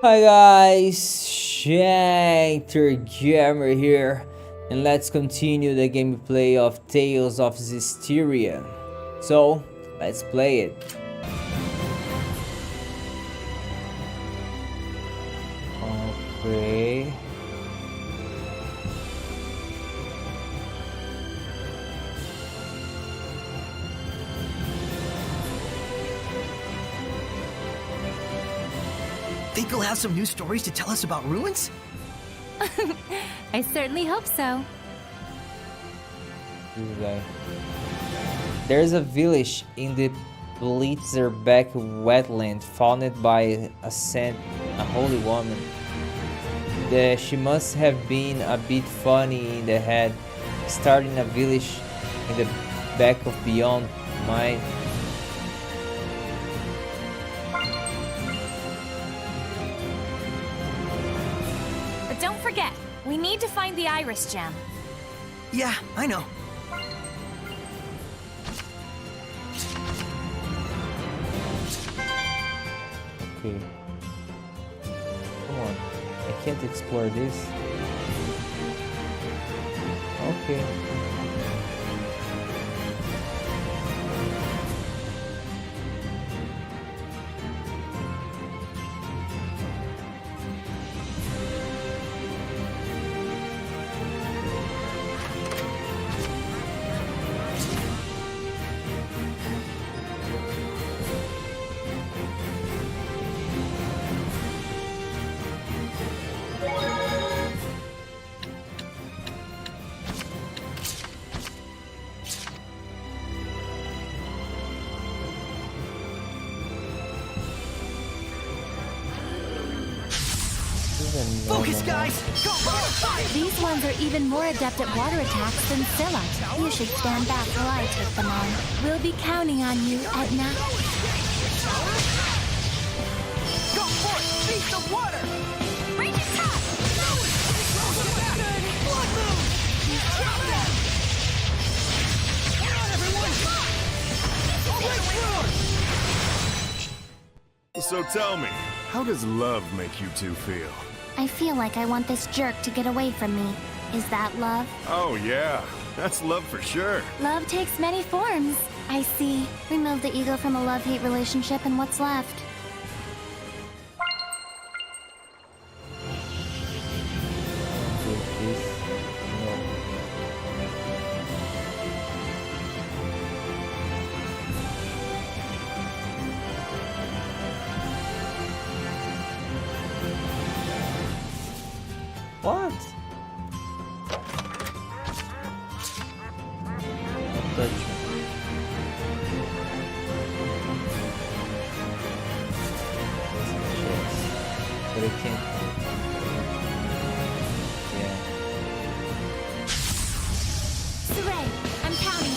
Hi guys, Shinter here, and let's continue the gameplay of Tales of Zestiria. So, let's play it. Okay. Think he'll have some new stories to tell us about ruins? I certainly hope so. This guy. There's a village in the Blitzerbeck wetland founded by a holy woman. She must have been a bit funny in the head, starting a village in the back of beyond mine. But don't forget, we need to find the iris gem. Yeah, I know. Okay. Come on. I can't explore this. Okay. Focus, guys! Go! These ones are even more adept at water attacks than Scylla. You should stand back while I take them on. We'll be counting on you, Edna. Go for it! Beat the water! Range attack! Blood moon! Drop them! Get on, everyone! Break through! So tell me, how does love make you two feel? I feel like I want this jerk to get away from me. Is that love? Oh yeah, that's love for sure. Love takes many forms. I see. Remove the ego from a love-hate relationship and what's left? What? Don't touch me. But I can't. Yeah. Saray, I'm counting.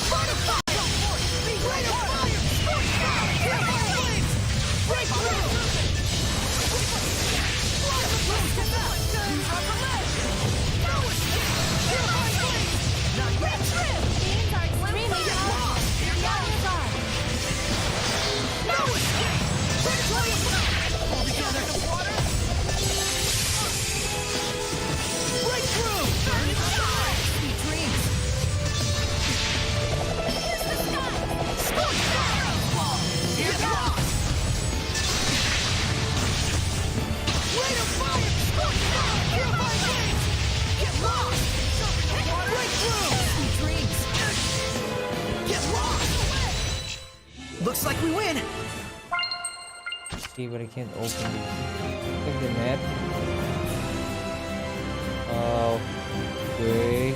Looks like we win! See, but I can't open this. Check the map. Okay.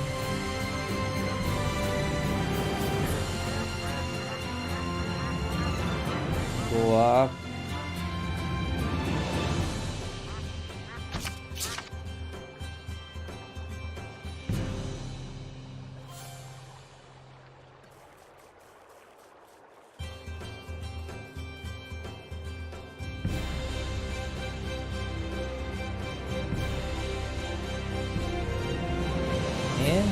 Go up. And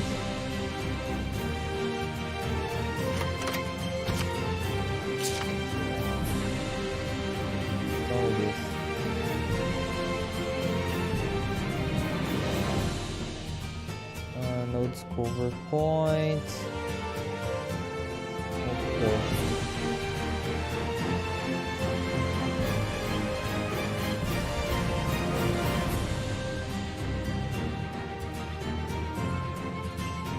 all this. discover point. Let's go.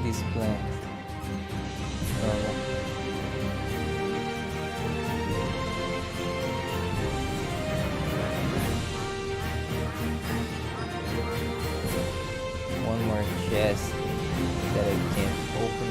This plant. One more chest that I can't open.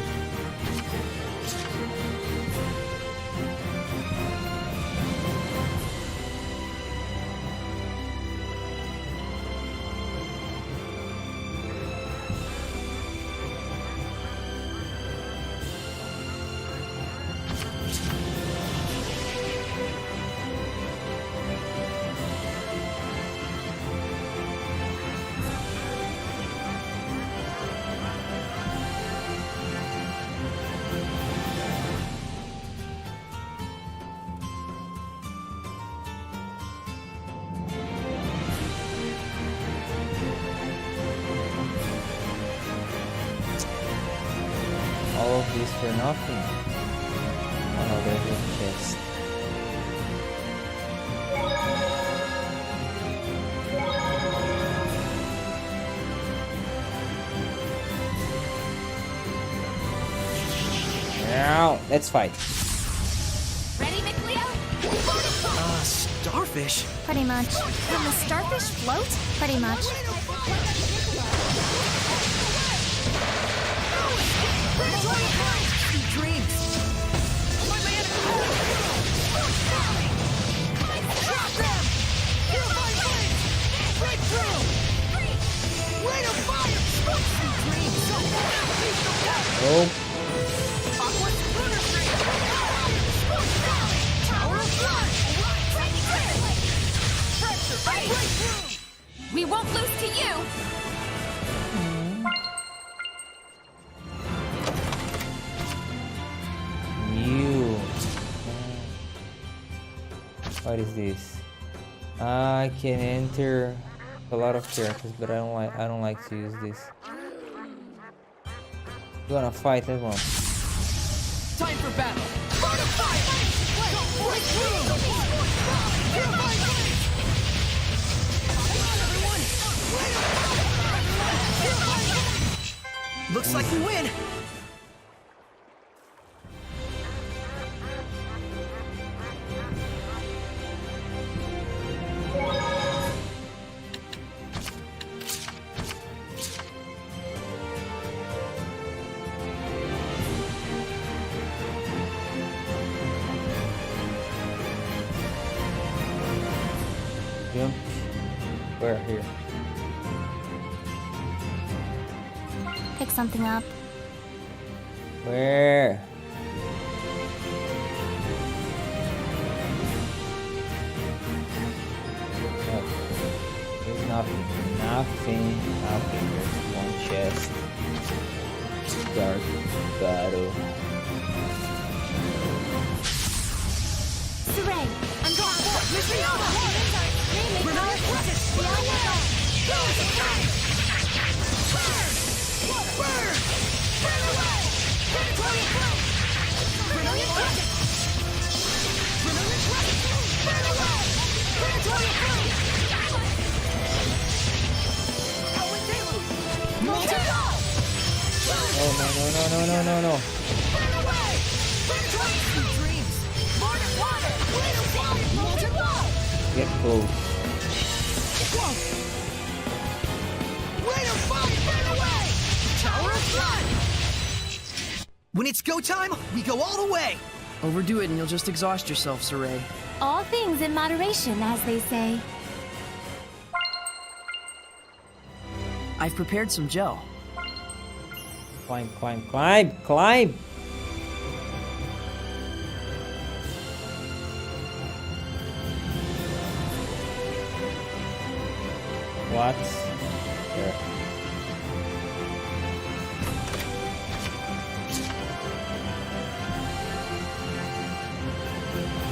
All of this for nothing. Oh no, there's a chest. Now, let's fight. Ready, McLeo? Starfish? Pretty much. Can the starfish float? Pretty much. Dreams. Drop them! Feel my blades! Break through! Rain of fire! Dreams. Oh, Aqua's lunar stream! Tower of blood! Pressure! Break through! We won't lose to you! you. What is this? I can enter a lot of characters, but I don't like to use this. You wanna fight as well? Time for battle! Burn of fire! Break through! Feel my blades! Everyone! Feel my blades! Looks like we win! Jump. Where? Here. Pick something up. Where? Oh, there's nothing. There's one chest. Dark battle. Saray, I'm going for Oh no. Get close. When it's go time, we go all the way! Overdo it and you'll just exhaust yourself, Saray. all things in moderation, as they say. I've prepared some gel. Climb. What? There.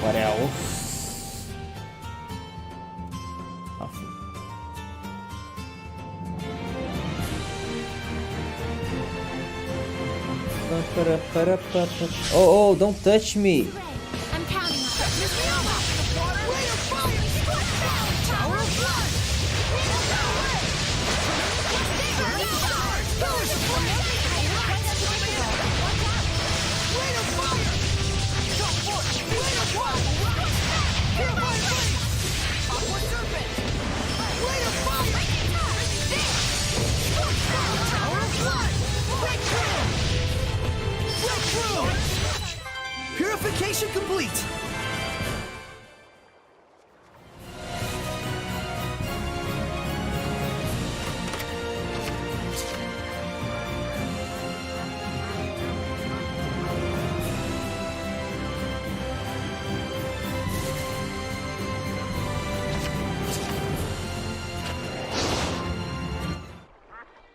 What else? Nothing. Oh, don't touch me. I'm counting on you. Tower of Blood! Purification complete!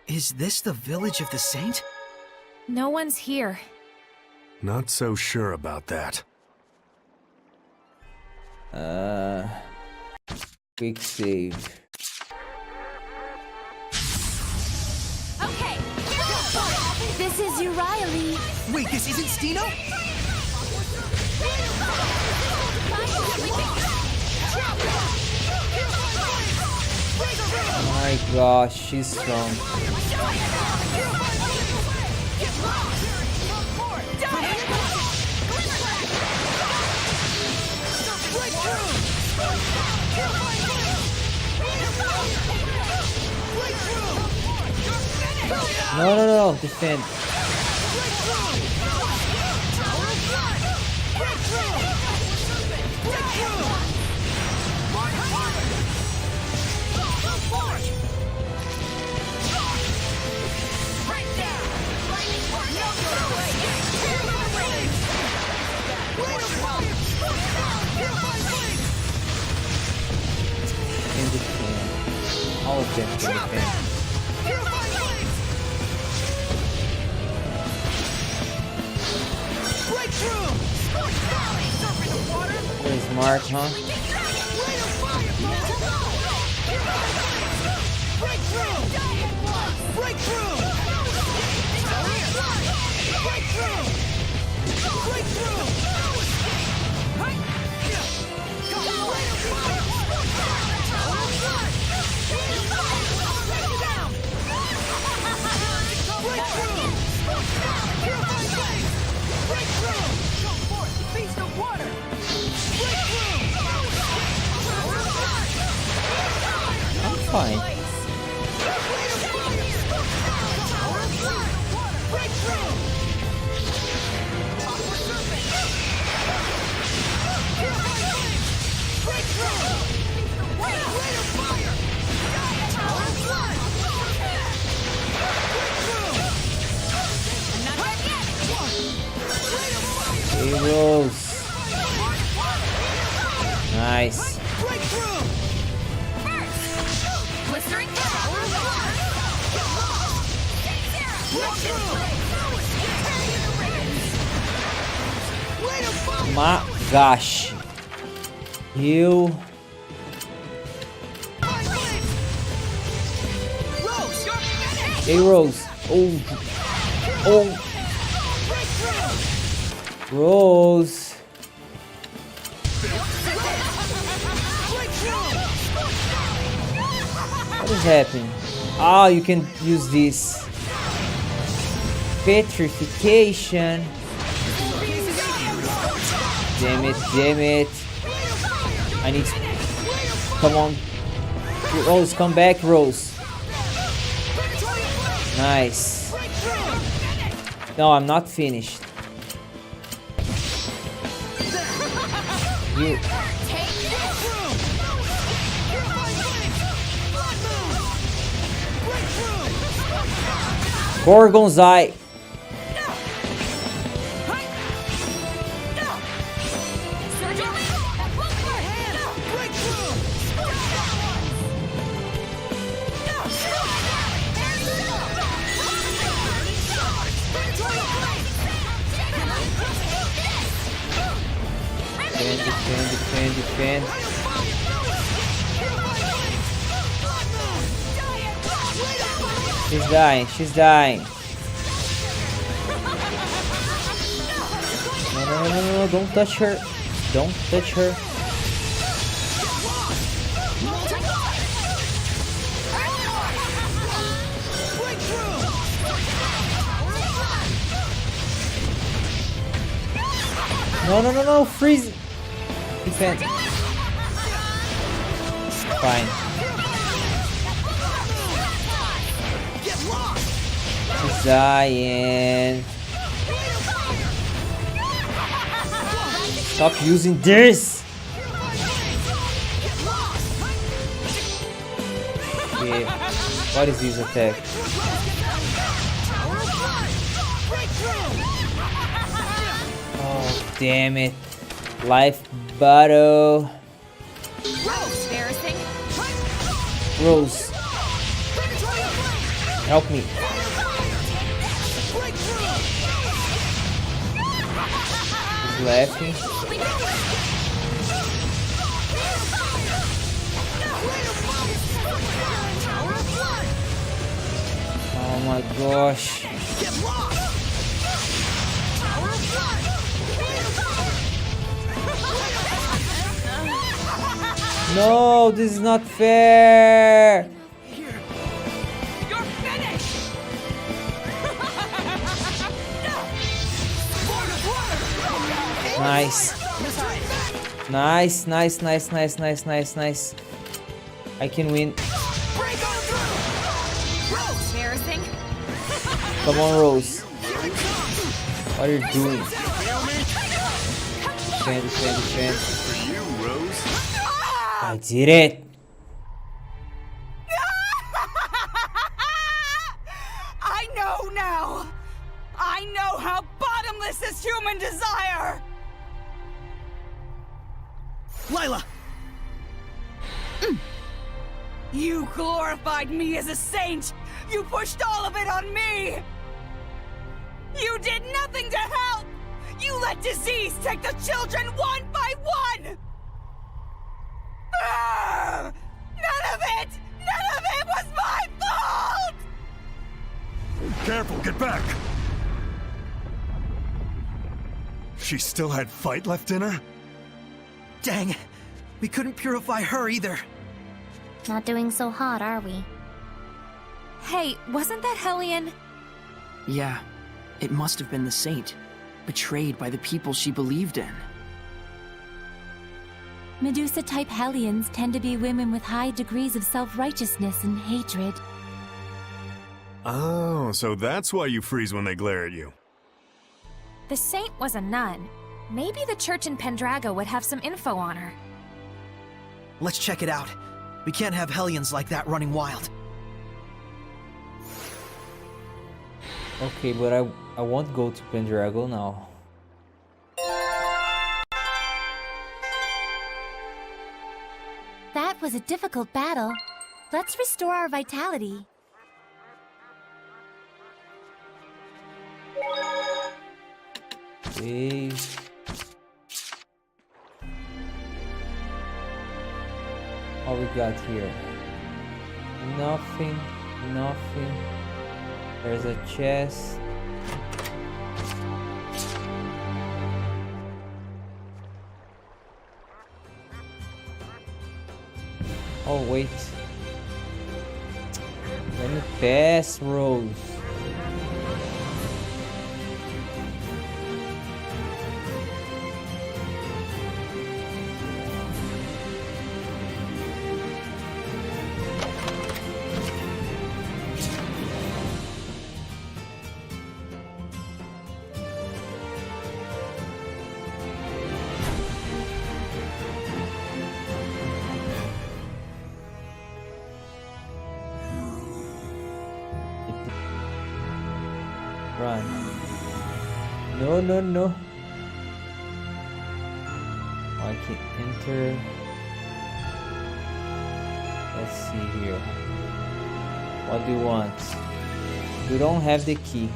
Is this the village of the saint? No one's here. Not so sure about that. Quick save. Okay, this is Riley. Wait, this isn't Stino? My gosh, she's strong. No, defend. Can defend. All of them can defend. Where's Mark, huh? I'm fine. Heroes. Nice. My gosh. You. Hey, Rose. Oh. Rose. What is happening? Oh, you can use this. Petrification. Damn it. I need to... Come on. Rose, come back, Rose. Nice. No, I'm not finished. You... Gorgon's Eye. Defend. She's dying. No, don't touch her. Don't touch her. No, freeze. Defend. Fine. She's dying. Stop using this. Okay. What is this attack? Oh, damn it. Life battle. Rose. Help me. He's laughing. Oh my gosh. No, this is not fair. You're finished. Nice. Nice. I can win. Come on, Rose. What are you doing? Defend. For you, Rose. I did it. I know now. I know how bottomless is human desire. Lila! You glorified me as a saint. You pushed all of it on me. You did nothing to help. You let disease take the children one by one. None of it was my fault. Careful, get back! She still had fight left in her? Dang, we couldn't purify her either. Not doing so hot, are we? Hey, wasn't that Hellion? Yeah, it must have been the saint, betrayed by the people she believed in. Medusa-type Hellions tend to be women with high degrees of self-righteousness and hatred. Oh, so that's why you freeze when they glare at you. The saint was a nun. Maybe the church in Pendrago would have some info on her. Let's check it out. We can't have Hellions like that running wild. Okay, but I won't go to Pendrago now. That was a difficult battle. Let's restore our vitality. Okay. What we got here? Nothing. There's a chest. Oh wait. Let me pass, Rose. Run. No. I can enter. Let's see here. What do you want? You don't have the key.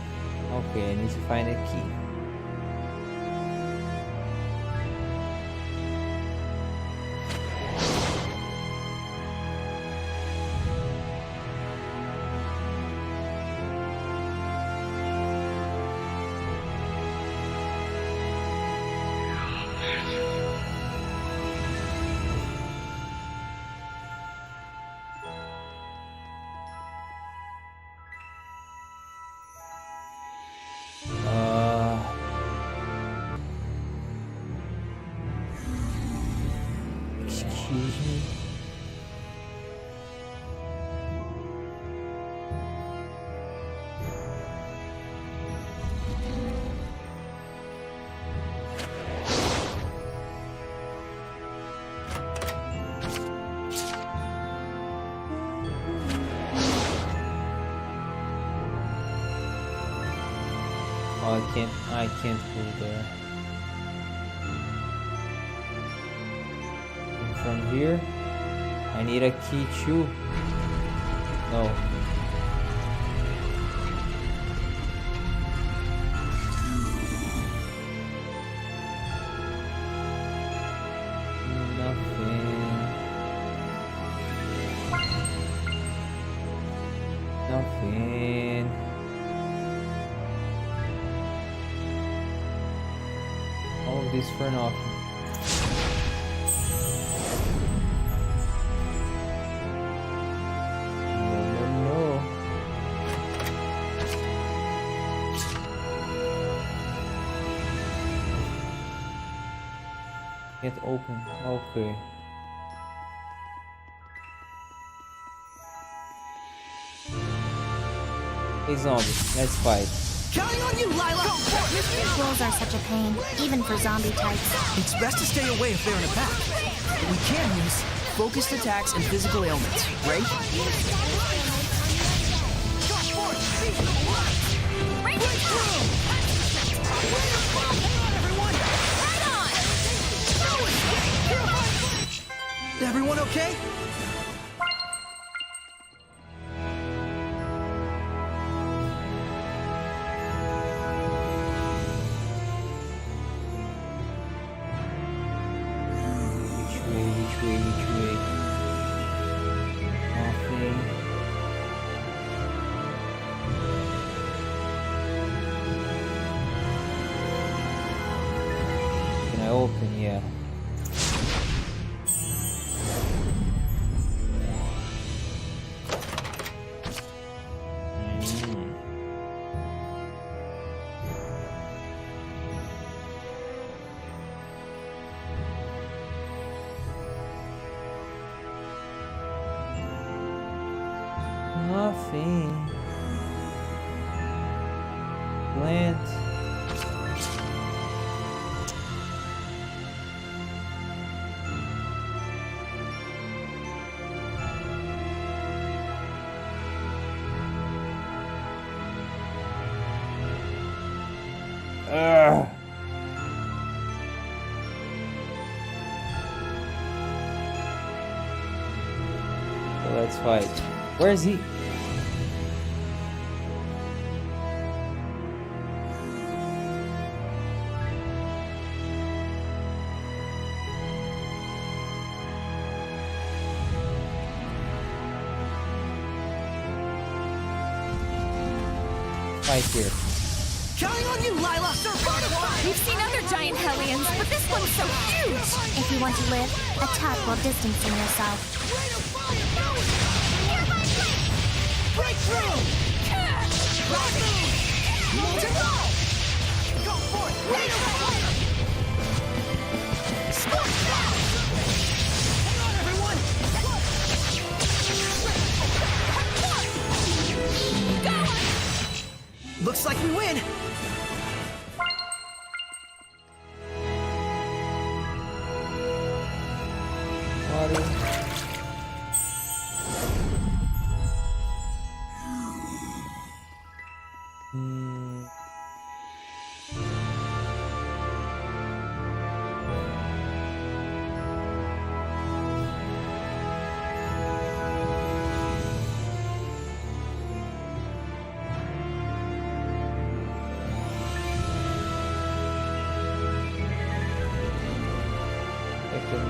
Okay, I need to find a key. I can't go there. And from here, I need a key too. No. Nothing. All of this for nothing. No. Can't open. Okay. Hey zombie, let's fight. Counting on you, Lila! Wolves are such a pain, even for zombie types. It's best to stay away if they're in a pack. But we can use Focused attacks and physical ailments, right? Everyone okay? Which way? Nothing. Can I open? Yeah. Nothing. Plant. Ugh. So let's fight. Where is he? Fight here. Counting on you, Lila! We've seen other giant Hellions, but this one's so huge! If you want to live, attack while distancing yourself. Break through! Molten roll! Go for it! Scorch blast! Hang on, everyone! Looks like we win! Water.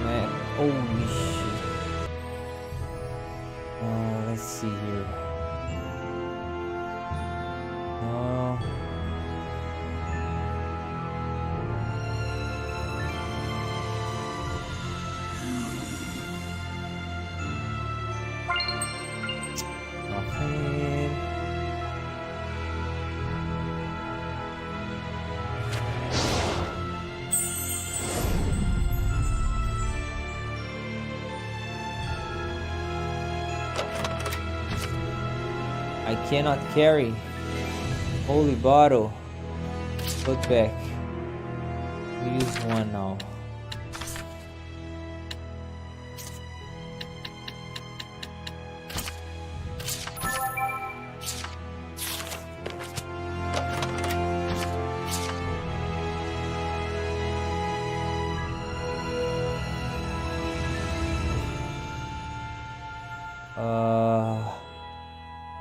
Map. Holy shit. Let's see here. No. Nothing. I cannot carry. Holy bottle. Put back. We use one now.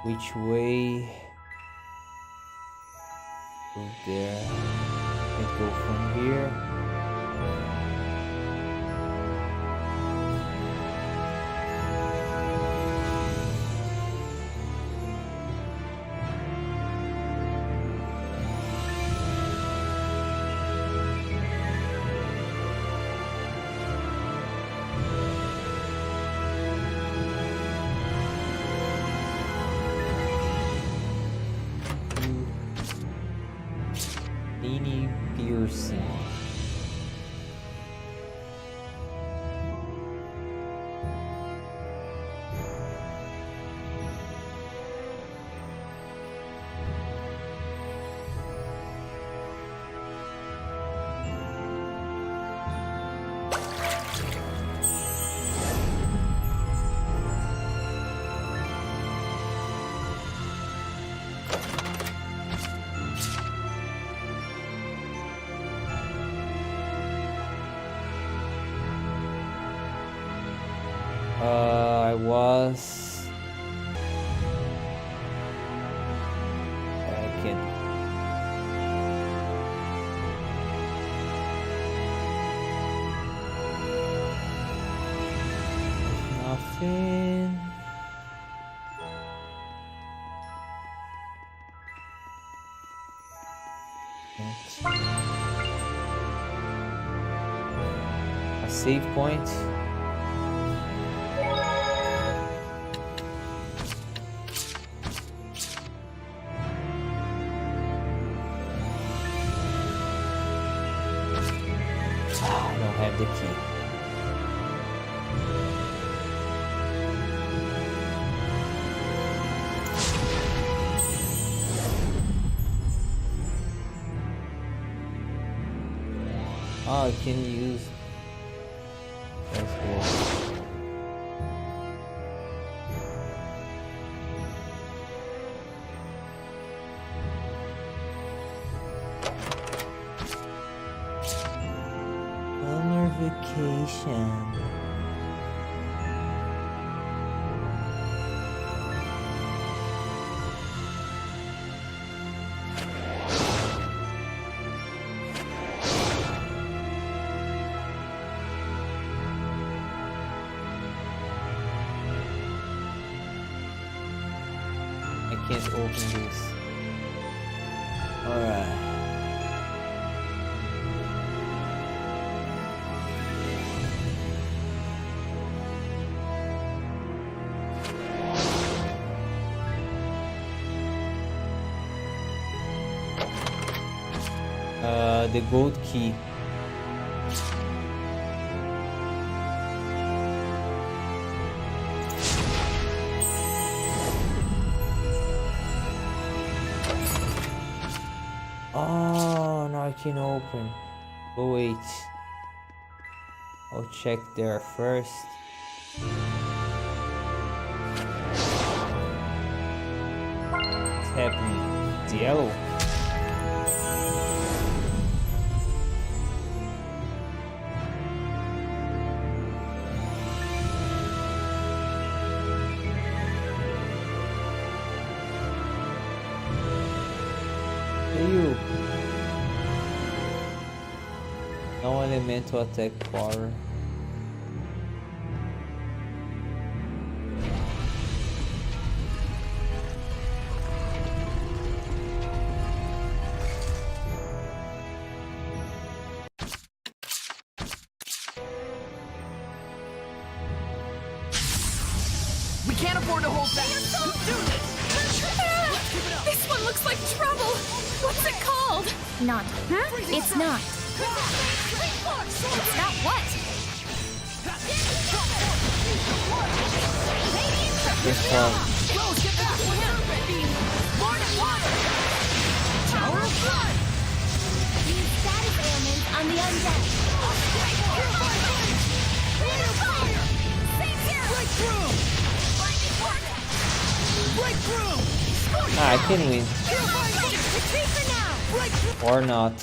Which way? Go there. Can't go from here. Piercing. I was. I can't. Nothing. A save point. I don't have the key. Oh, I can use. That's cool. Summer vacation. I can't open this. Alright. The gold key. Oh, now I can open. Oh wait, I'll check there first. What's happening? It's yellow. You. No elemental attack power. We can't afford to hold back. Don't do this! This one looks like trouble. What's it called? Not. It's not. It's not what? This one. Rose, get back! Lord of Water! Tower of Blood! Use status ailments on the undead. Fire! Same here! Breakthrough! Lightning Vortex! Breakthrough! Ah, I can win. Retreat for now! Breakthrough! Or not.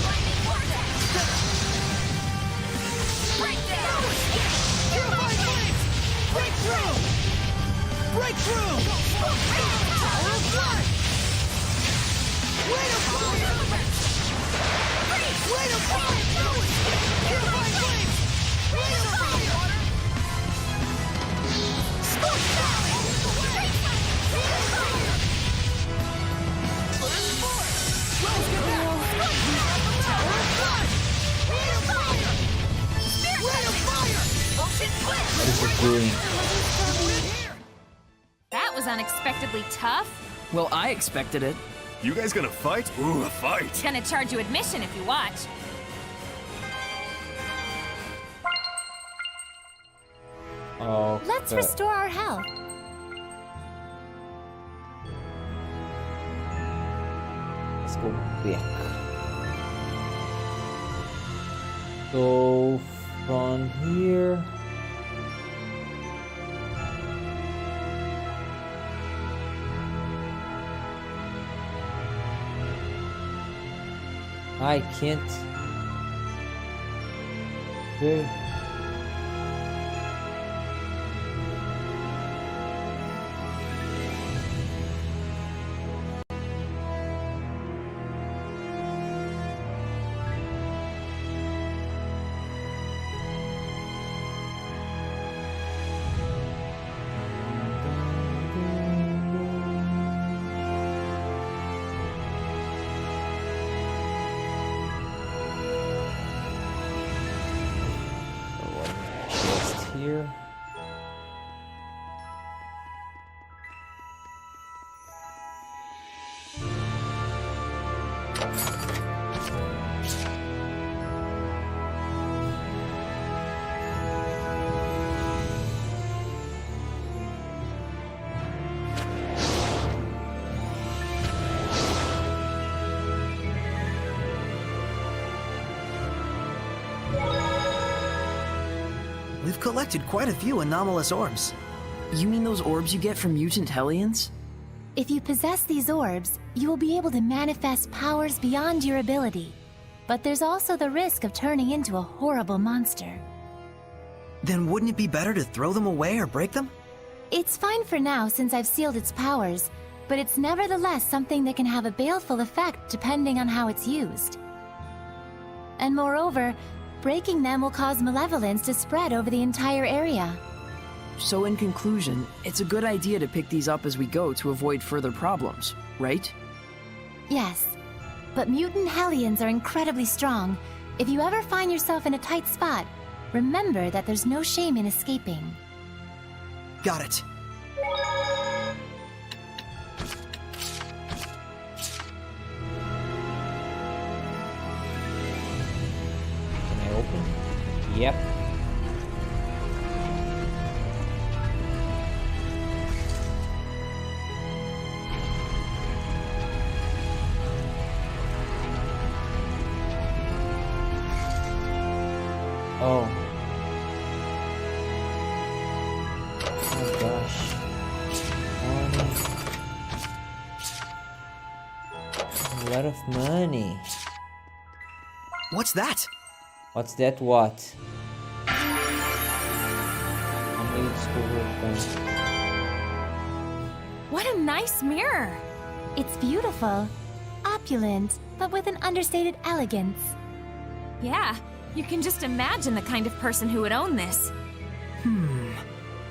Lightning Vortex! Breakdown! Purify Blades! Break through! Break through! Tower of Blood! Rain of Fire! Rain of Fire! Purifying Flames! Rain of Fire! Scorch Valley! Rain of Fire! Burn Force! Rose get back! Tower of Blood! Rain of Fire! Rain of Fire! Ocean Flip! What is it doing? That was unexpectedly tough. Well, I expected it. You guys gonna fight? Ooh, a fight. Gonna charge you admission if you watch. Oh, Let's restore our health. let's go back. So from here. I can't. Okay. Here. We've collected quite a few anomalous orbs. You mean those orbs you get from mutant Hellions? If you possess these orbs, you will be able to manifest powers beyond your ability. But there's also the risk of turning into a horrible monster. Then wouldn't it be better to throw them away or break them? It's fine for now since I've sealed its powers, but it's nevertheless something that can have a baleful effect depending on how it's used. And moreover, breaking them will cause malevolence to spread over the entire area. So in conclusion, it's a good idea to pick these up as we go to avoid further problems, right? Yes, but mutant Hellions are incredibly strong. If you ever find yourself in a tight spot, remember that there's no shame in escaping. Got it. Can I open? Yep. Oh. Oh gosh. Money. A lot of money. What's that? What's that? What? I'm going to discover it. What a nice mirror! It's beautiful, opulent, but with an understated elegance. Yeah, you can just imagine the kind of person who would own this.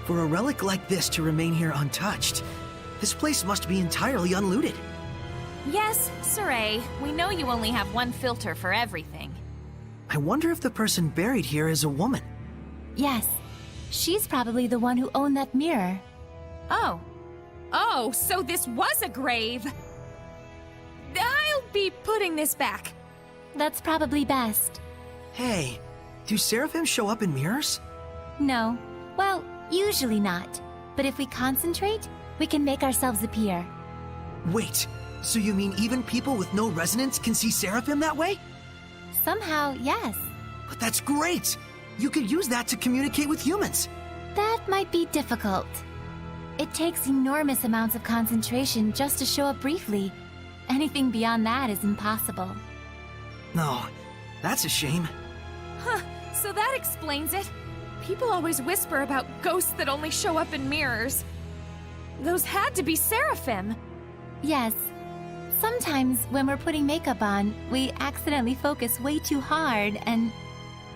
For a relic like this to remain here untouched, this place must be entirely unlooted. Yes, Saray, we know you only have one filter for everything. I wonder if the person buried here is a woman. Yes, she's probably the one who owned that mirror. Oh. Oh, so this was a grave! I'll be putting this back. That's probably best. Hey, do seraphim show up in mirrors? No. Well, usually not. But if we concentrate, we can make ourselves appear. Wait, so you mean even people with no resonance can see seraphim that way? Somehow, yes. But that's great! You could use that to communicate with humans. That might be difficult. It takes enormous amounts of concentration just to show up briefly. Anything beyond that is impossible. No, that's a shame. Huh, so that explains it. People always whisper about ghosts that only show up in mirrors. Those had to be seraphim. Yes. Sometimes when we're putting makeup on, we accidentally focus way too hard and...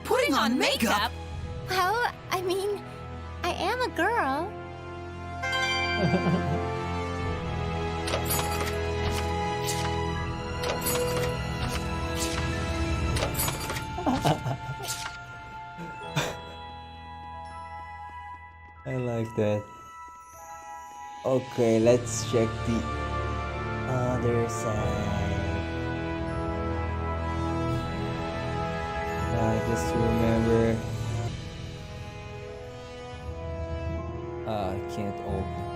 Putting on makeup? Well, I mean, I am a girl. I like that. Okay, let's check the other side. Just to remember. I can't open.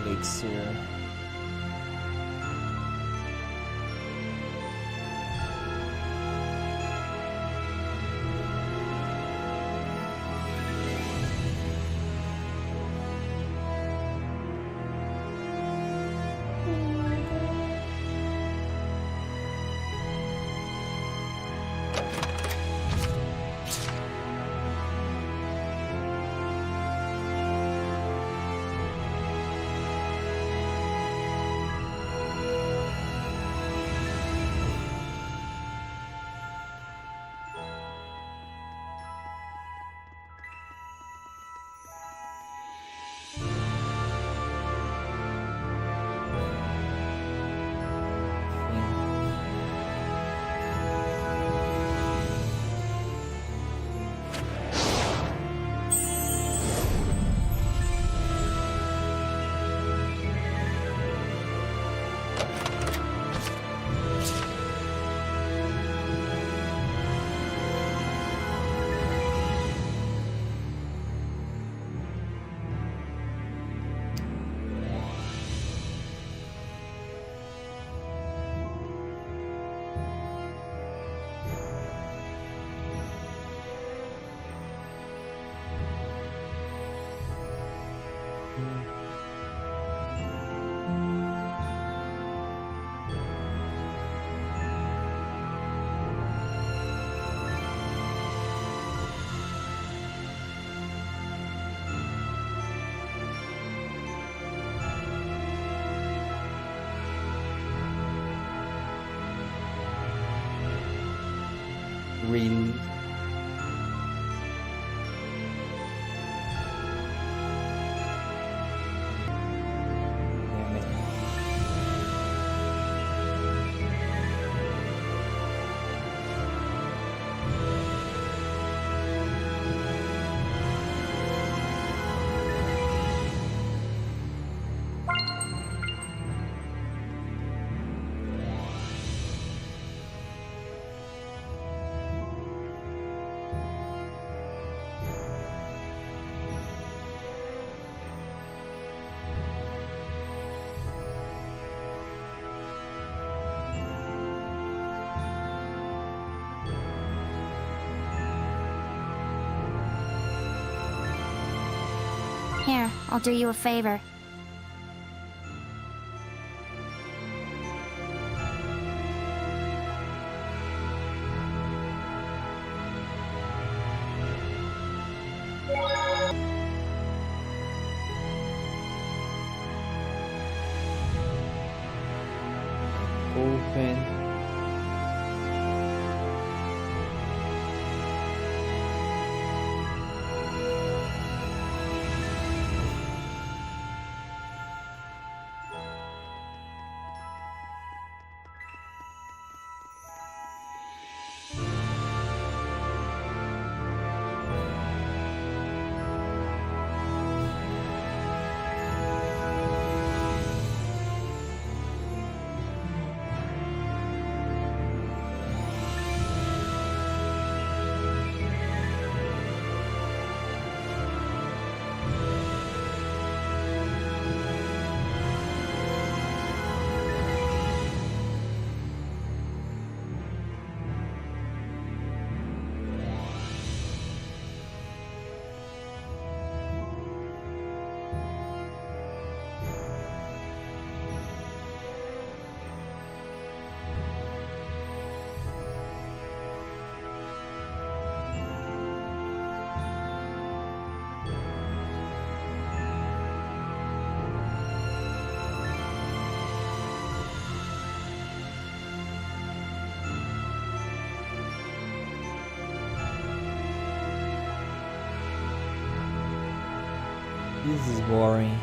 Elixir. Really? Damn it. Here, I'll do you a favor. Open. This is boring.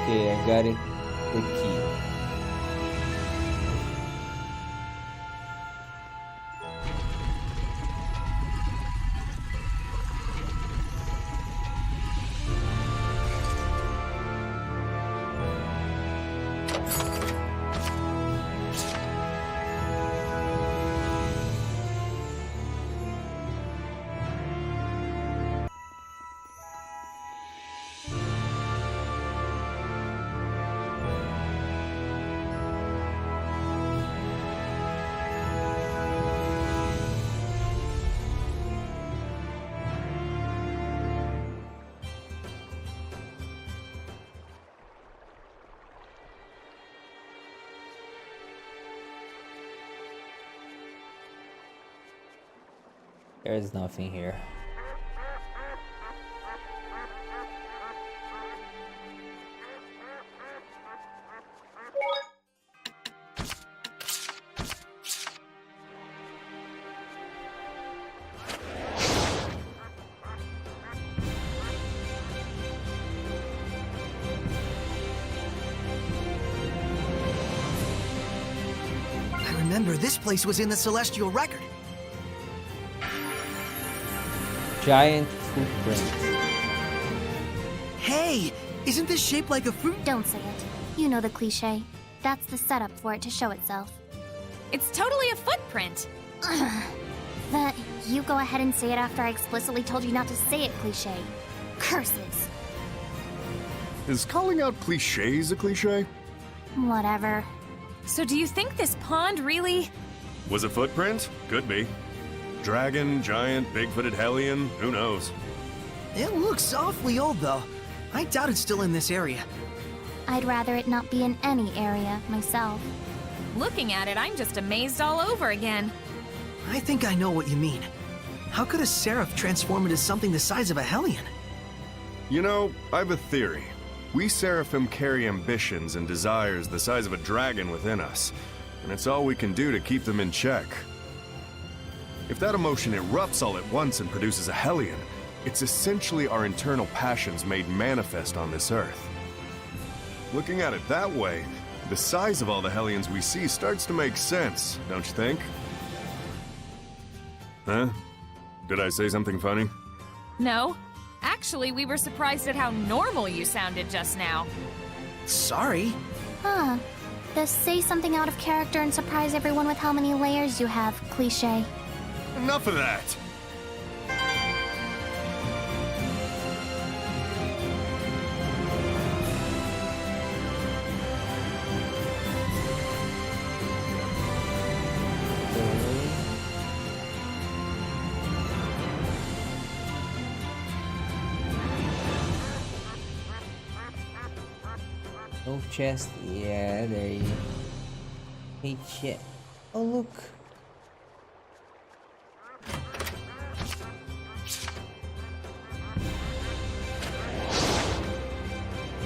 Okay, I got it. The key. There's nothing here. I remember this place was in the Celestial Record. Giant footprint. Hey, isn't this shaped like a fruit? Don't say it. You know the cliche. That's the setup for it to show itself. It's totally a footprint. That you go ahead and say it after I explicitly told you not to say it, cliche. Curses. Is calling out cliches a cliche? Whatever. So do you think this pond really... Was a footprint? Could be. Dragon, giant, big-footed hellion, who knows? It looks awfully old, though. I doubt it's still in this area. I'd rather it not be in any area, myself. Looking at it, I'm just amazed all over again. I think I know what you mean. How could a seraph transform into something the size of a hellion? You know, I have a theory. We seraphim carry ambitions and desires the size of a dragon within us, and it's all we can do to keep them in check. If that emotion erupts all at once and produces a hellion, it's essentially our internal passions made manifest on this earth. Looking at it that way, the size of all the hellions we see starts to make sense, don't you think? Huh? Did I say something funny? No. Actually, we were surprised at how normal you sounded just now. Sorry. Huh. Does say something out of character and surprise everyone with how many layers you have, cliche. Enough of that! No chest. Yeah, there you go. Hey, shit. Oh, look.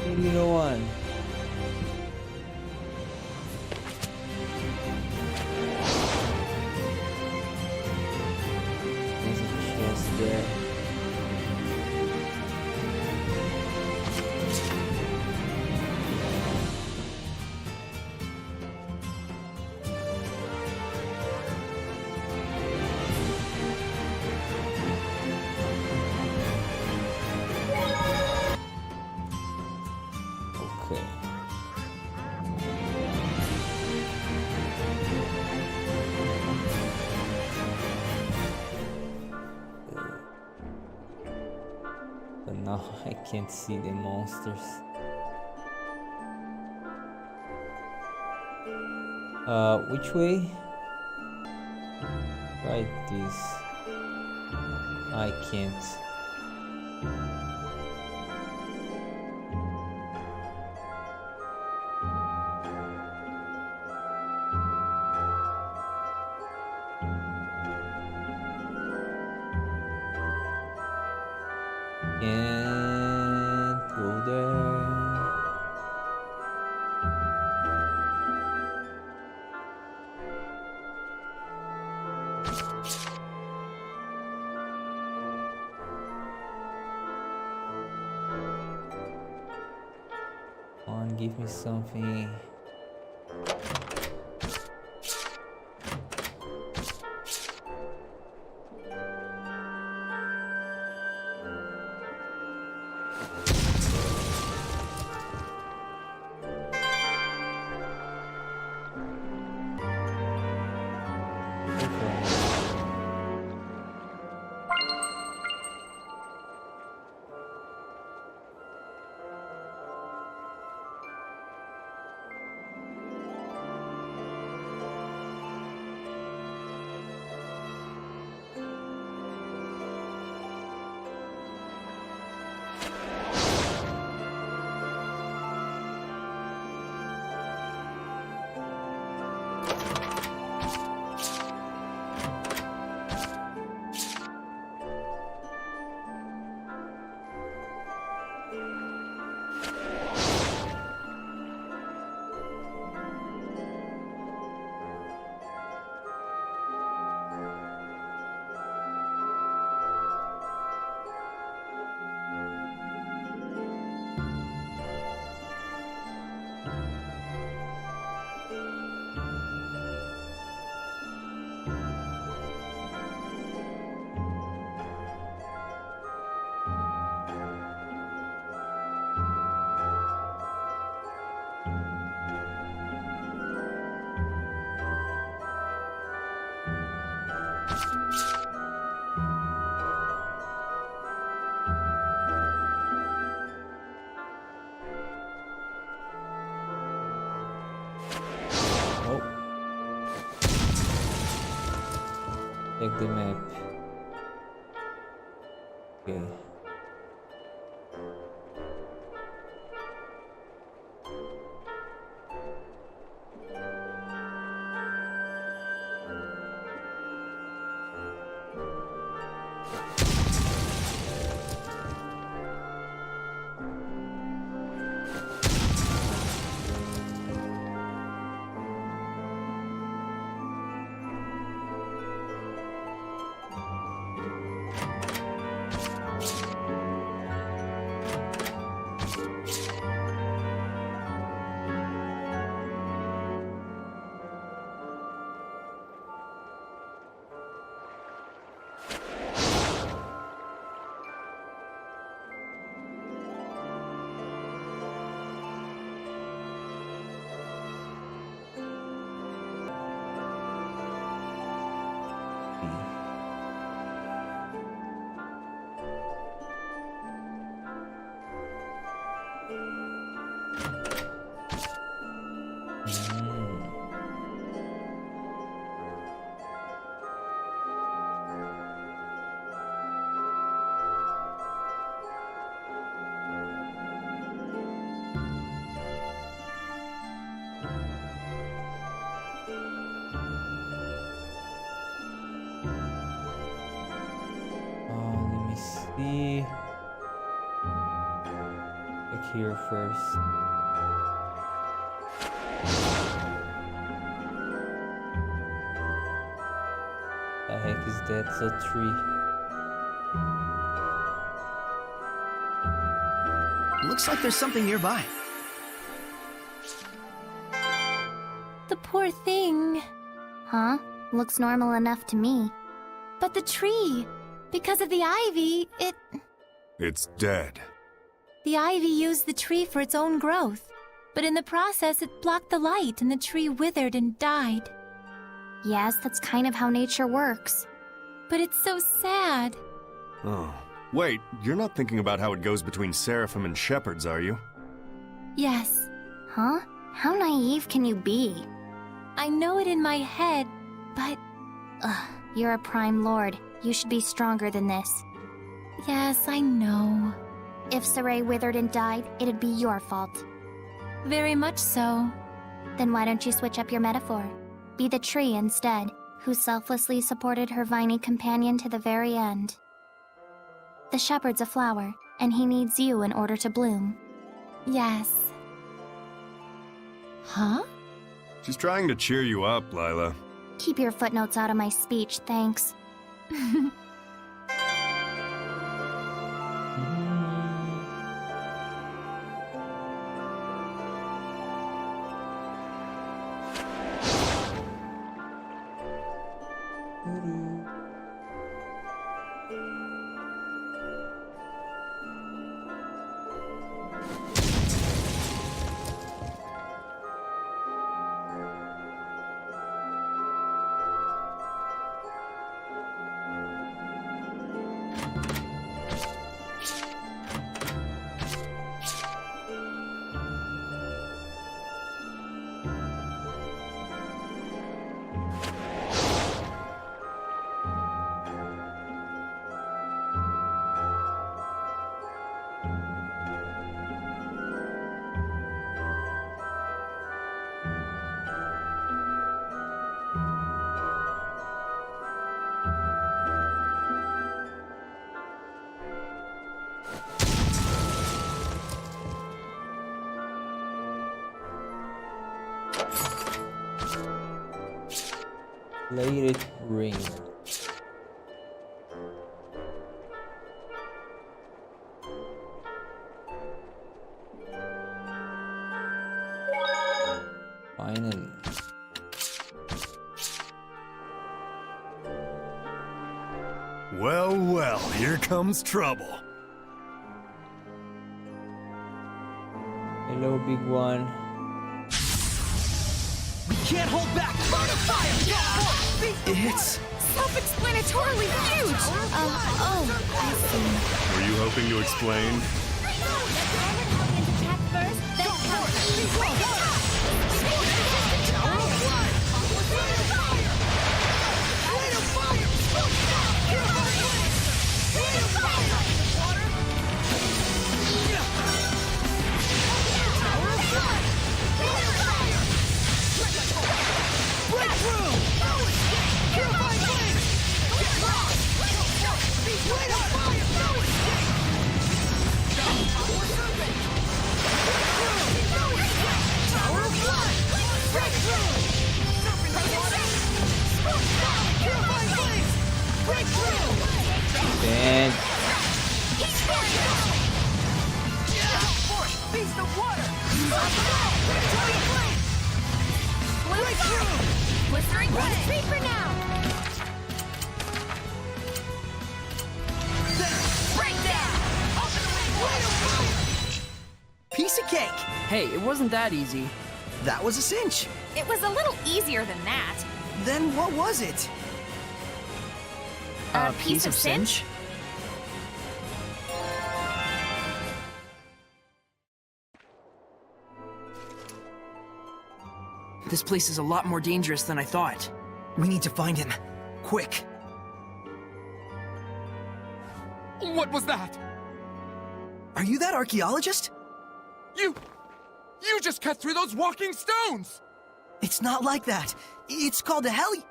Hey, little one. There's a chest there. Okay. But now I can't see the monsters. Which way? Right, this. I can't. give me something. Check the map. Okay. See, check here first. The heck is that? It's a tree. Looks like there's something nearby. The poor thing. Huh? Looks normal enough to me. But the tree, because of the ivy, It's dead. The ivy used the tree for its own growth, but in the process it blocked the light and the tree withered and died. Yes, that's kind of how nature works. But it's so sad. Oh. Wait, you're not thinking about how it goes between seraphim and shepherds, are you? Yes, Huh? How naive can you be? I know it in my head, but You're a prime lord. You should be stronger than this. yes, I know. If Saray withered and died, it'd be your fault. Very much so. Then why don't you switch up your metaphor? Be the tree instead, who selflessly supported her viney companion to the very end. The shepherd's a flower, and he needs you in order to bloom. Yes. Huh? She's trying to cheer you up, Lila. Keep your footnotes out of my speech, thanks. Plated ring. Finally. Well, well, here comes trouble. Hello, big one. We can't hold back! Burn of fire! It's... Self-explanatorily huge! I see. Were you hoping to explain? Attack first, then And Beast of water! Blistering retreat for now. Piece of cake! Hey, it wasn't that easy. That was a cinch. It was a little easier than that. Then what was it? A piece of cinch? This place is a lot more dangerous than I thought. We need to find him. Quick. What was that? Are you that archaeologist? You just cut through those walking stones! It's not like that. It's called a heli...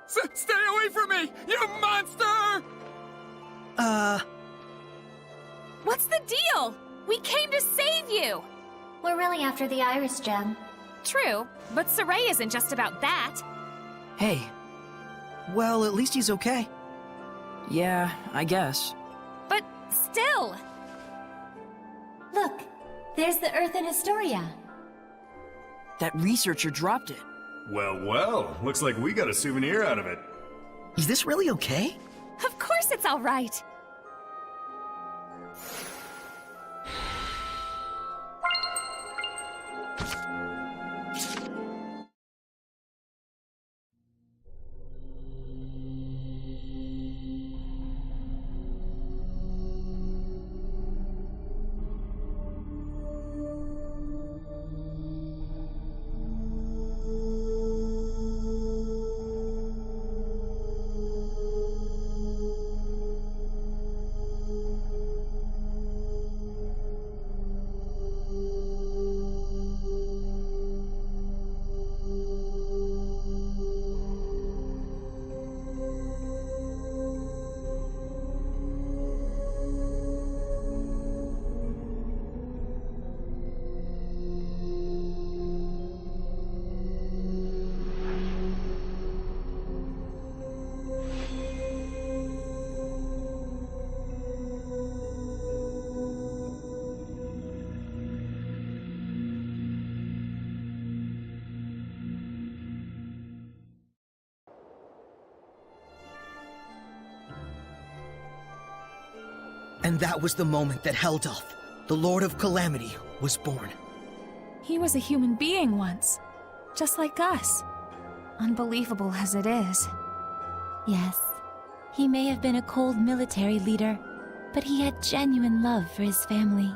Stay away from me, you monster! What's the deal? We came to save you! We're really after the Iris Gem. True, but Saray isn't just about that. Hey, Well, at least he's okay. yeah, I guess. But still, Look, there's the Earth in Astoria. That researcher dropped it. Well, well, looks like we got a souvenir out of it. Is this really okay? of course it's all right. And that was the moment that Heldolf, the Lord of Calamity, was born. He was a human being once, just like us. Unbelievable as it is. Yes, he may have been a cold military leader, but he had genuine love for his family.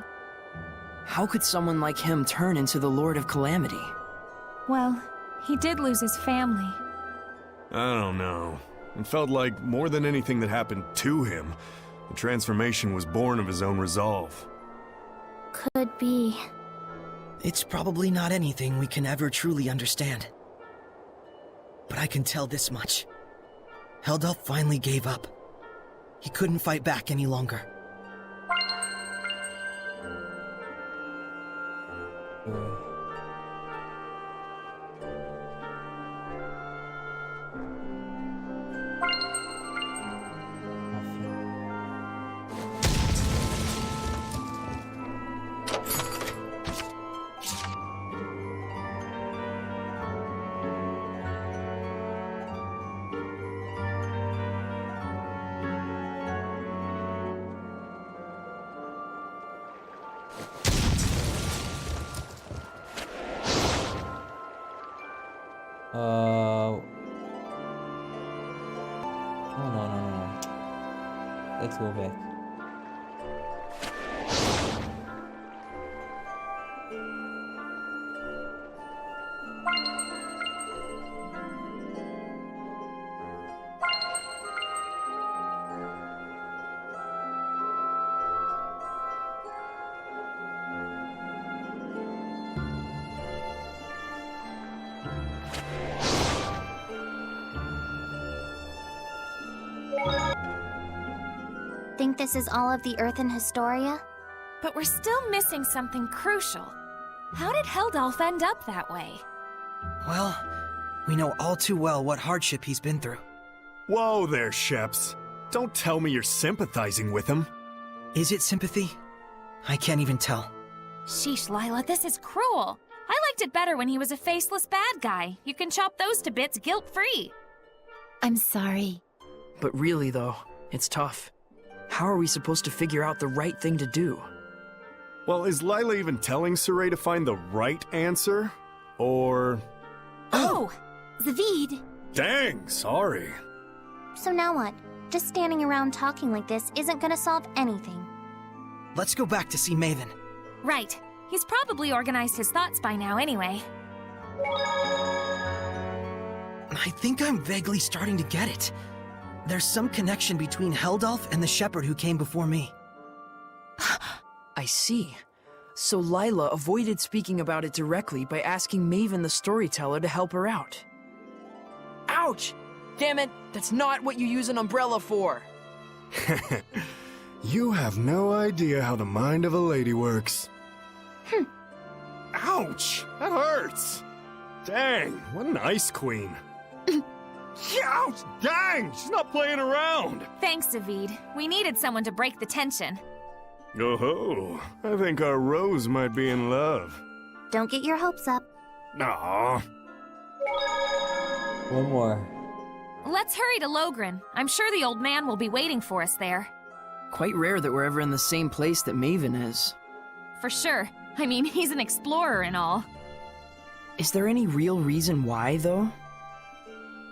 How could someone like him turn into the Lord of Calamity? Well, he did lose his family. I don't know. It felt like more than anything that happened to him, the transformation was born of his own resolve. Could be. It's probably not anything we can ever truly understand. But I can tell this much. Heldolf finally gave up. He couldn't fight back any longer. Oh, no. Let's go back. Think this is all of the Earth in Historia? But we're still missing something crucial. How did Heldolf end up that way? Well, we know all too well what hardship he's been through. Whoa there, Sheps. Don't tell me you're sympathizing with him. Is it sympathy? I can't even tell. Sheesh, Lila, this is cruel. I liked it better when he was a faceless bad guy. You can chop those to bits guilt-free. I'm sorry. But really, though, it's tough. How are we supposed to figure out the right thing to do? Well, is Lila even telling Saray to find the right answer? Or... Oh! Zavid! Dang, sorry. So now what? Just standing around talking like this isn't gonna solve anything. Let's go back to see Maven. Right. He's probably organized his thoughts by now anyway. I think I'm vaguely starting to get it. There's some connection between Heldolf and the shepherd who came before me. I see. So Lila avoided speaking about it directly by asking Maven the storyteller to help her out. Ouch! Damn it, that's not what you use an umbrella for! You have no idea how the mind of a lady works. Ouch! That hurts! Dang, what an ice queen. Ouch! Dang! She's not playing around! Thanks, Zavid. We needed someone to break the tension. Oh, I think our Rose might be in love. Don't get your hopes up. Aww. One more. Let's hurry to Logren. I'm sure the old man will be waiting for us there. Quite rare that we're ever in the same place that Maven is. For sure. I mean, he's an explorer and all. Is there any real reason why, though?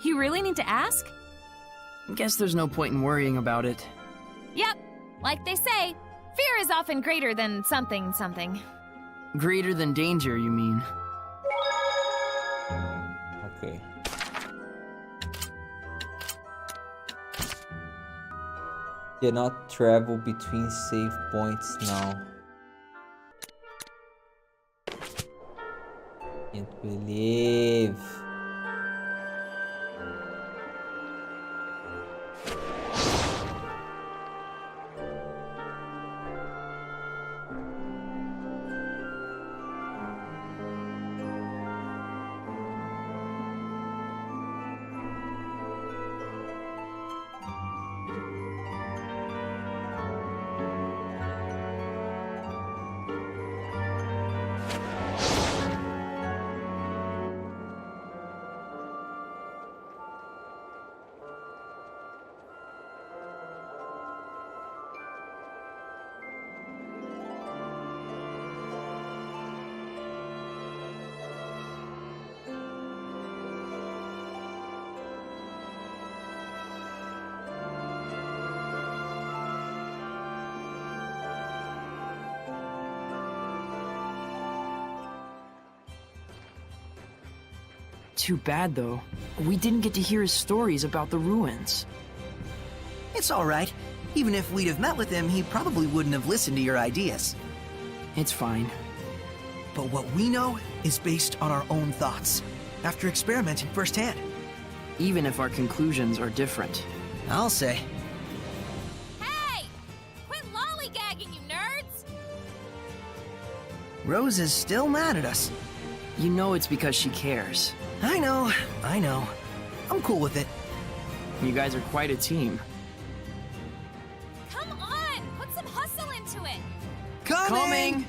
You really need to ask? Guess there's no point in worrying about it. Yep. Like they say, fear is often greater than something. Greater than danger, you mean? Okay. Cannot travel between save points now. Can't believe. Too bad, though. We didn't get to hear his stories about the ruins. It's alright. Even if we'd have met with him, he probably wouldn't have listened to your ideas. It's fine. But what we know is based on our own thoughts, after experimenting firsthand. Even if our conclusions are different. I'll say. Hey! Quit lollygagging, you nerds! Rose is still mad at us. You know it's because she cares. I know. I'm cool with it. You guys are quite a team. Come on! Put some hustle into it! Coming!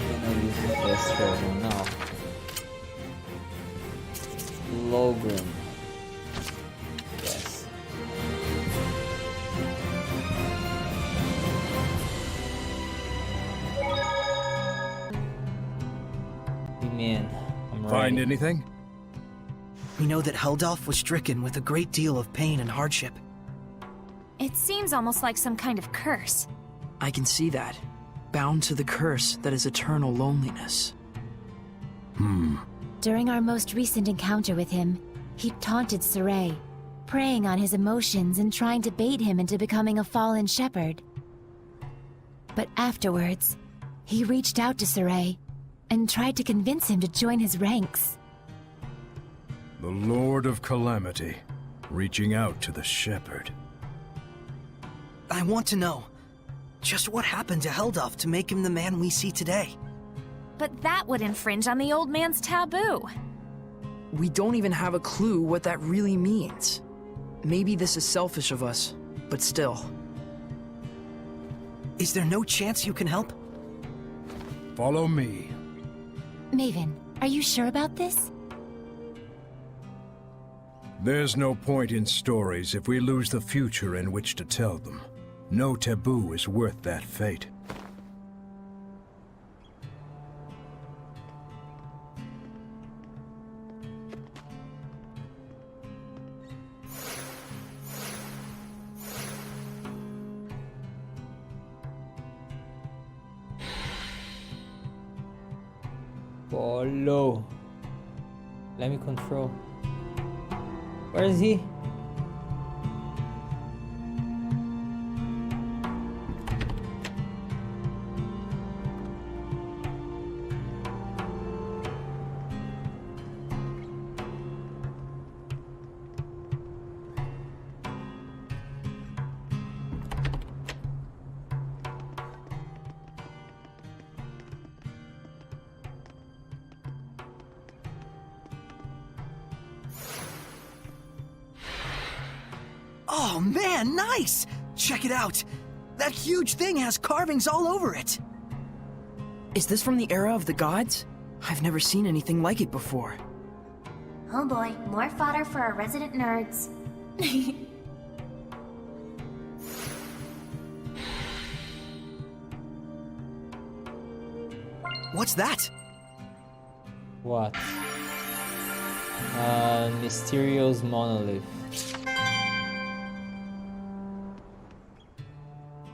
Can I use the fast travel now? Logren. Find anything? We know that Heldalf was stricken with a great deal of pain and hardship. It seems almost like some kind of curse. I can see that. Bound to the curse that is eternal loneliness. During our most recent encounter with him, he taunted Saray, preying on his emotions and trying to bait him into becoming a fallen shepherd. But afterwards, he reached out to Saray and tried to convince him to join his ranks. The Lord of Calamity, reaching out to the shepherd. I want to know, just what happened to Heldalf to make him the man we see today? But that would infringe on the old man's taboo. We don't even have a clue what that really means. Maybe this is selfish of us, but still. Is there no chance you can help? Follow me. Maven, are you sure about this? There's no point in stories if we lose the future in which to tell them. No taboo is worth that fate. Follow. Let me control. Where is he? Oh man, nice! Check it out! That huge thing has carvings all over it! Is this from the era of the gods? I've never seen anything like it before. Oh boy, more fodder for our resident nerds. What's that? What? Mysterious monolith.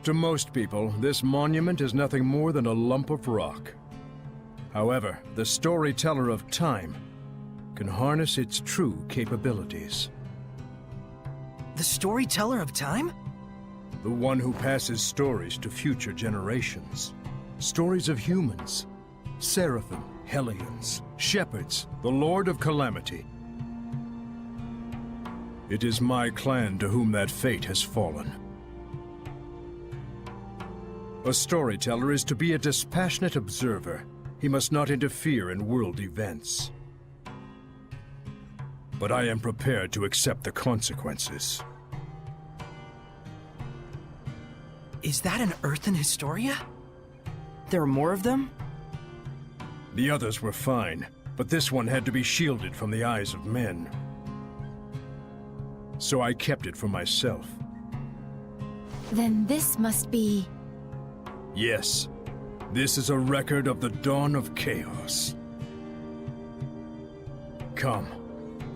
To most people, this monument is nothing more than a lump of rock. However, the storyteller of time can harness its true capabilities. The storyteller of time? The one who passes stories to future generations. Stories of humans, seraphim, hellions, shepherds, the Lord of Calamity. It is my clan to whom that fate has fallen. A storyteller is to be a dispassionate observer. He must not interfere in world events. But I am prepared to accept the consequences. Is that an Earthen Historia? There are more of them? The others were fine, but this one had to be shielded from the eyes of men. So I kept it for myself. Then this must be... Yes, this is a record of the dawn of chaos. Come,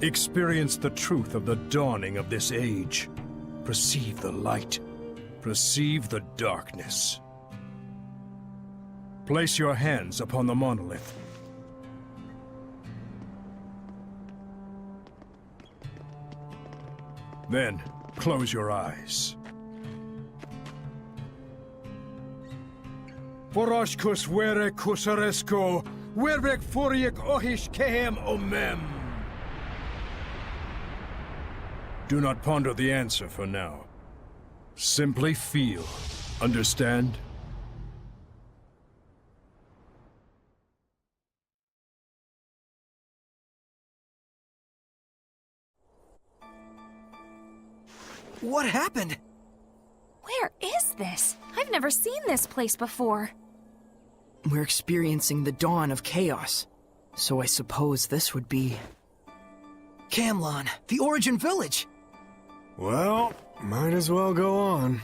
experience the truth of the dawning of this age. Perceive the light. Perceive the darkness. Place your hands upon the monolith. Then, close your eyes. Foroshkus were kusaresko, wervek foriek ohish kehem omem. Do not ponder the answer for now. Simply feel. Understand? What happened? Where is this? I've never seen this place before. We're experiencing the dawn of chaos. So I suppose this would be... Camlon, the Origin Village! Well, might as well go on.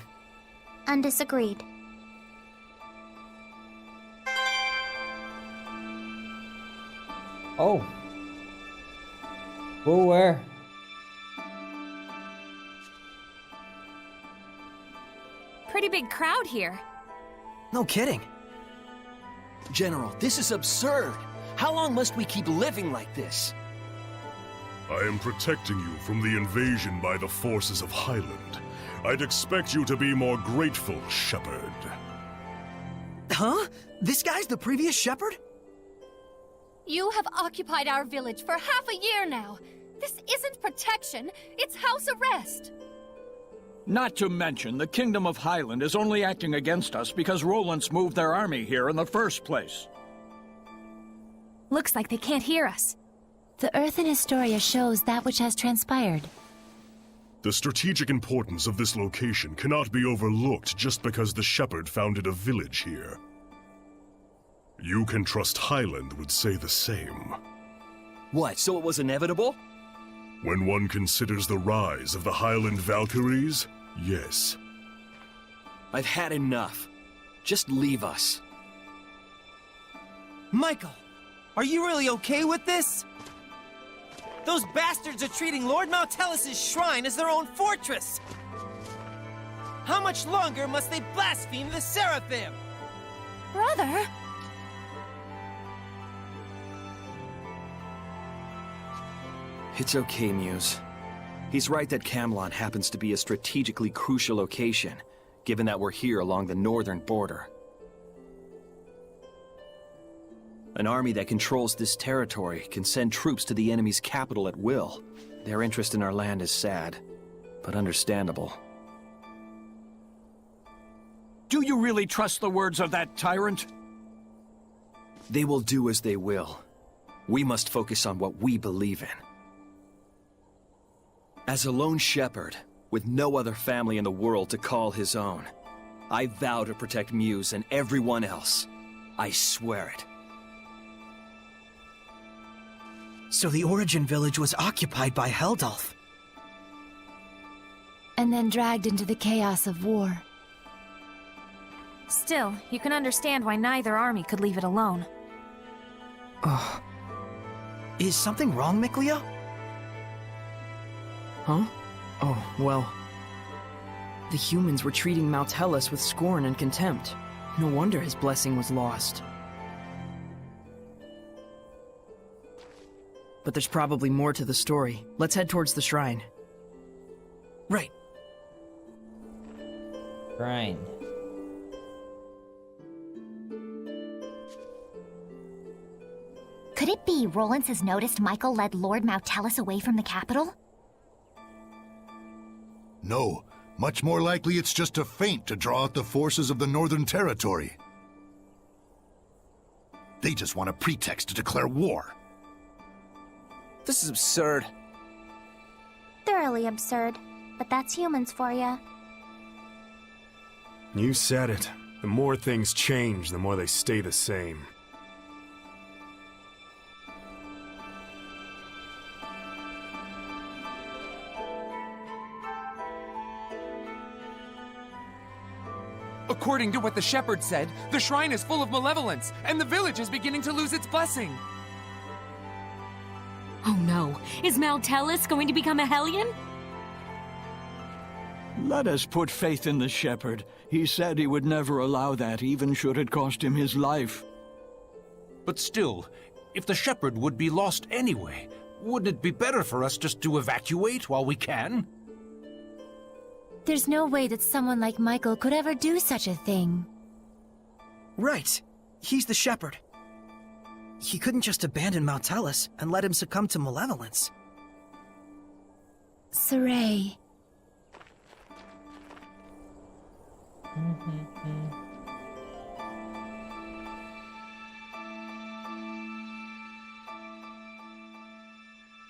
Undisagreed. Oh, Who where? Pretty big crowd here. No kidding. General, this is absurd. How long must we keep living like this? I am protecting you from the invasion by the forces of Highland. I'd expect you to be more grateful, Shepherd. Huh? This guy's the previous shepherd? You have occupied our village for half a year now. This isn't protection, it's house arrest. Not to mention, the Kingdom of Highland is only acting against us because Roland's moved their army here in the first place. Looks like they can't hear us. The Earth in Historia shows that which has transpired. The strategic importance of this location cannot be overlooked just because the Shepherd founded a village here. You can trust Highland would say the same. What, so it was inevitable? When one considers the rise of the Highland Valkyries, yes. I've had enough. Just leave us. Michael, are you really okay with this? Those bastards are treating Lord Maltelis' shrine as their own fortress! How much longer must they blaspheme the Seraphim? Brother? It's okay, Muse. He's right that Camelot happens to be a strategically crucial location, given that we're here along the northern border. An army that controls this territory can send troops to the enemy's capital at will. Their interest in our land is sad, but understandable. Do you really trust the words of that tyrant? They will do as they will. We must focus on what we believe in. As a lone shepherd, with no other family in the world to call his own, I vow to protect Muse and everyone else. I swear it. So the Origin Village was occupied by Heldolf. And then dragged into the chaos of war. Still, you can understand why neither army could leave it alone. Ugh. Is something wrong, Mikleo? Huh? Oh, well... The humans were treating Maltelis with scorn and contempt. No wonder his blessing was lost. But there's probably more to the story. Let's head towards the shrine. Right. Shrine. Could it be Rollins has noticed Michael led Lord Maltelis away from the capital? No. Much more likely it's just a feint to draw out the forces of the Northern Territory. They just want a pretext to declare war. This is absurd. Thoroughly absurd, but that's humans for ya. You said it. The more things change, the more they stay the same. According to what the shepherd said, the shrine is full of malevolence, and the village is beginning to lose its blessing. Oh no, is Maltelis going to become a Hellion? Let us put faith in the shepherd. He said he would never allow that, even should it cost him his life. But still, if the shepherd would be lost anyway, wouldn't it be better for us just to evacuate while we can? There's no way that someone like Michael could ever do such a thing. Right. He's the shepherd. He couldn't just abandon Maltelis and let him succumb to malevolence. Saray.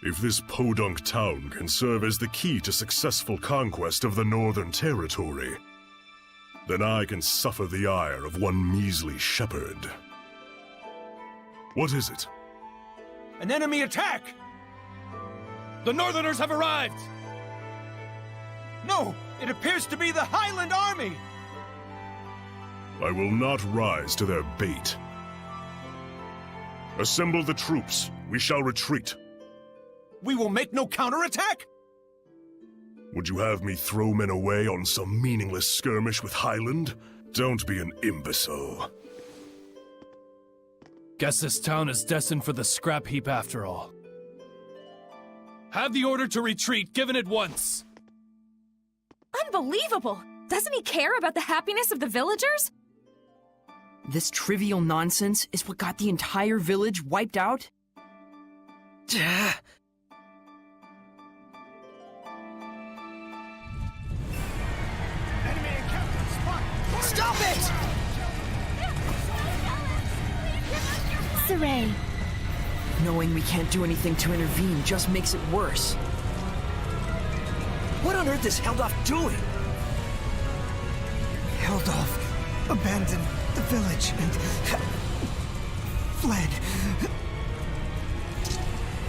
If this podunk town can serve as the key to successful conquest of the Northern Territory, then I can suffer the ire of one measly shepherd. What is it? An enemy attack! The Northerners have arrived! No, it appears to be the Highland Army! I will not rise to their bait. Assemble the troops. We shall retreat. We will make no counterattack? Would you have me throw men away on some meaningless skirmish with Highland? Don't be an imbecile. Guess this town is destined for the scrap heap after all. Have the order to retreat given at once! Unbelievable! Doesn't he care about the happiness of the villagers? This trivial nonsense is what got the entire village wiped out? Stop it! Saray. Knowing we can't do anything to intervene just makes it worse. What on earth is Heldoff doing? Heldoff abandoned the village and fled.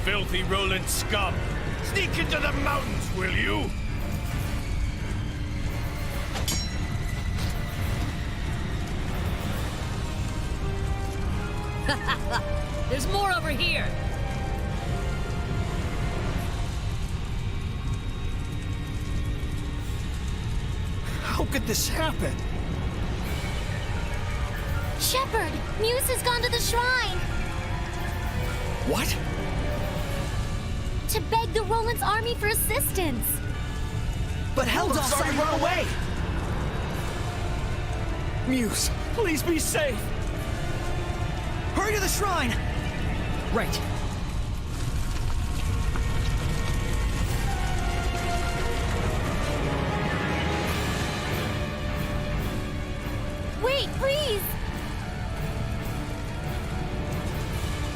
Filthy Roland scum! Sneak into the mountains, will you? There's more over here! How could this happen? Shepherd, Muse has gone to the shrine! What? To beg the Roland's army for assistance! But Heldoff said run away! Muse, please be safe! Hurry to the shrine! Right. Wait, please!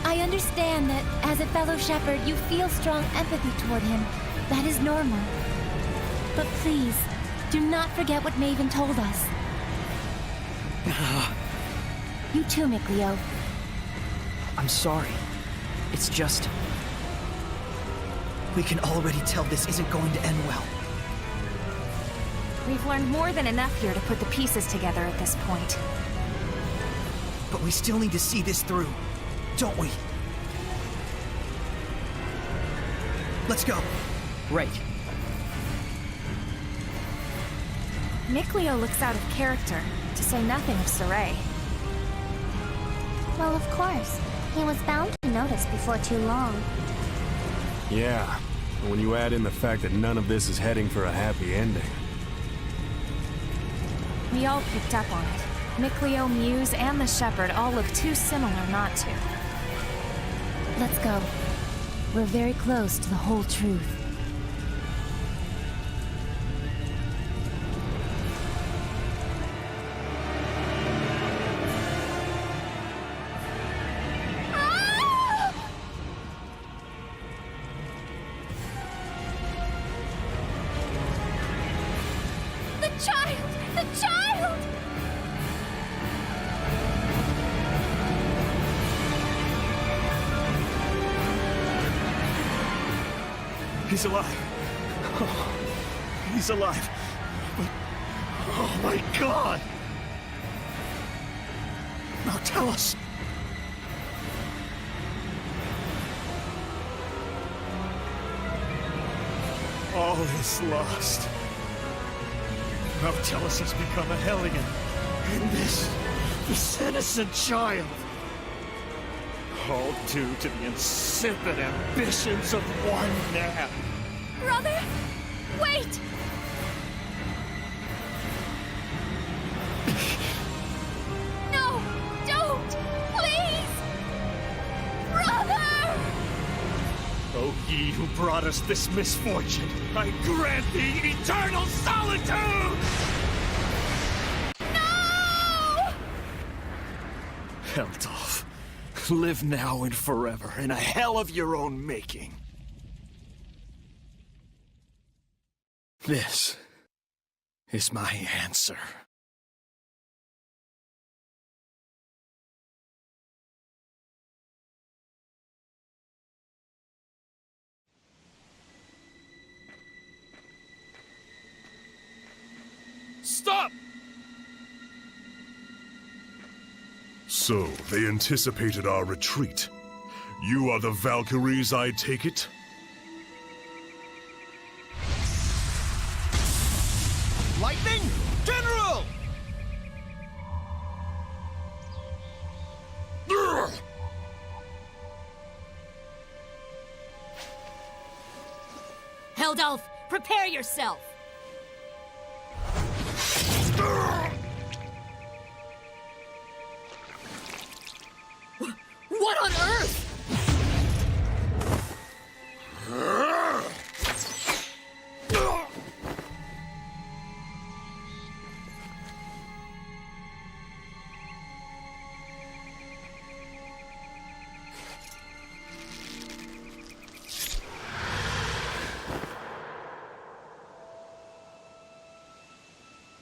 I understand that, as a fellow shepherd, you feel strong empathy toward him. That is normal. But please, do not forget what Maven told us. You too, Mikleo. I'm sorry. It's just... We can already tell this isn't going to end well. We've learned more than enough here to put the pieces together at this point. But we still need to see this through, don't we? Let's go. Right. Mikleo looks out of character, to say nothing of Saray. Well, of course. He was bound to notice before too long. Yeah, when you add in the fact that none of this is heading for a happy ending. We all picked up on it. Mikleo, Muse, and the Shepherd all look too similar not to. Let's go. We're very close to the whole truth. He's alive. Oh, he's alive. But, oh my God! Now tell us. All is lost. Now Tellus has become a Hellion. And this innocent child. All due to the insipid ambitions of one man. Brother, wait! No, don't! Please! Brother! O ye who brought us this misfortune, I grant thee eternal solitude! No! Heldoff, live now and forever in a hell of your own making. This is my answer. Stop! So, they anticipated our retreat. You are the Valkyries, I take it? lightning? General! Heldalf, prepare yourself! What on earth?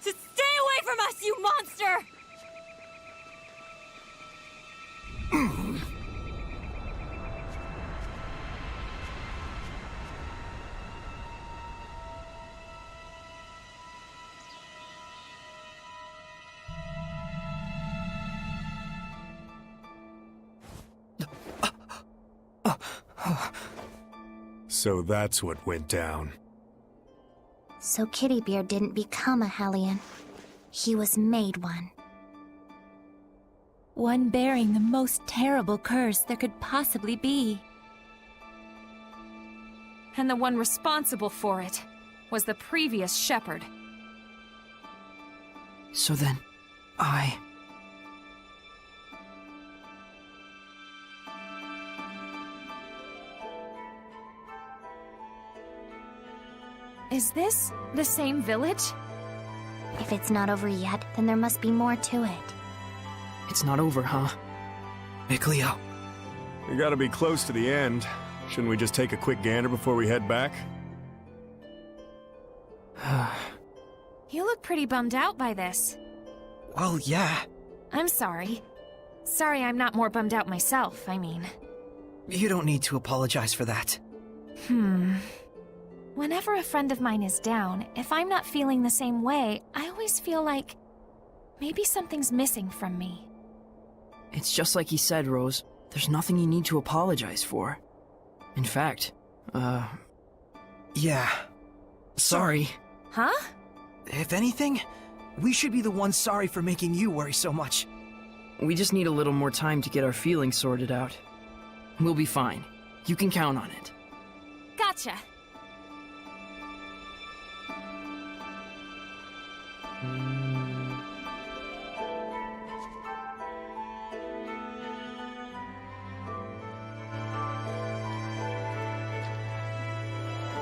Stay away from us, you monster! So that's what went down. So Kittybeard didn't become a Hellion. He was made one. One bearing the most terrible curse there could possibly be. And the one responsible for it was the previous shepherd. So then, Is this the same village? If it's not over yet, then there must be more to it. It's not over, huh? Mikleo. We gotta be close to the end. Shouldn't we just take a quick gander before we head back? You look pretty bummed out by this. Well, yeah. I'm sorry. Sorry I'm not more bummed out myself, I mean. You don't need to apologize for that. Whenever a friend of mine is down, if I'm not feeling the same way, I always feel like maybe something's missing from me. It's just like he said, Rose. There's nothing you need to apologize for. In fact, Yeah. Sorry. Huh? If anything, we should be the ones sorry for making you worry so much. we just need a little more time to get our feelings sorted out. We'll be fine. You can count on it. Gotcha.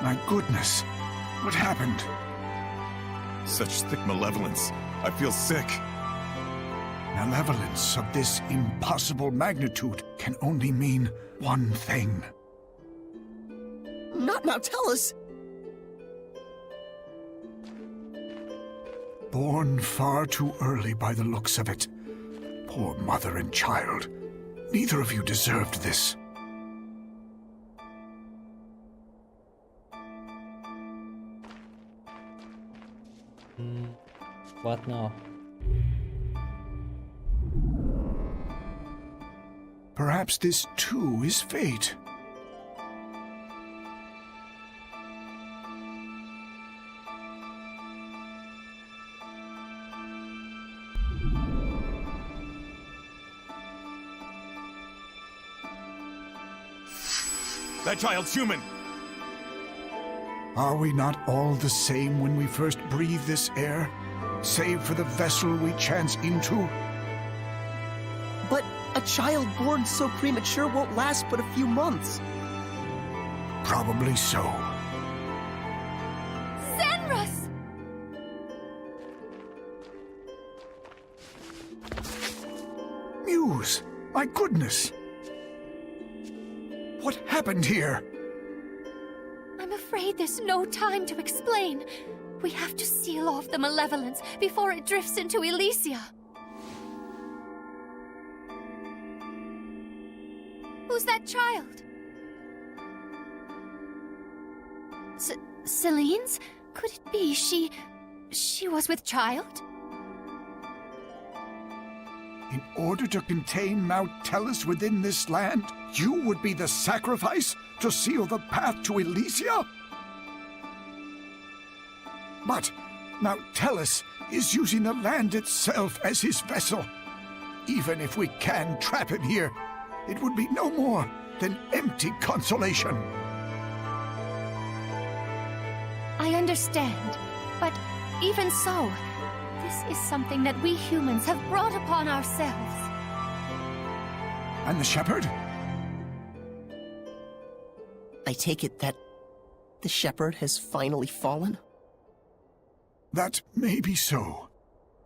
My goodness. What happened? Such thick malevolence. I feel sick. Malevolence of this impossible magnitude can only mean one thing. Not now, tell us! Born far too early by the looks of it. Poor mother and child. Neither of you deserved this. What now? Perhaps this too is fate. That child's human! Are we not all the same when we first breathe this air? Save for the vessel we chance into? But a child born so premature won't last but a few months. Probably so. Senrus! Muse! My goodness! What happened here? I'm afraid there's no time to explain. We have to seal off the malevolence before it drifts into Elysia. Who's that child? Celine's? Could it be she was with child? In order to contain Mount Tellus within this land, you would be the sacrifice to seal the path to Elysia? But Mount Tellus is using the land itself as his vessel. Even if we can trap him here, it would be no more than empty consolation. I understand, but even so, this is something that we humans have brought upon ourselves. And the shepherd? I take it that the shepherd has finally fallen? That may be so,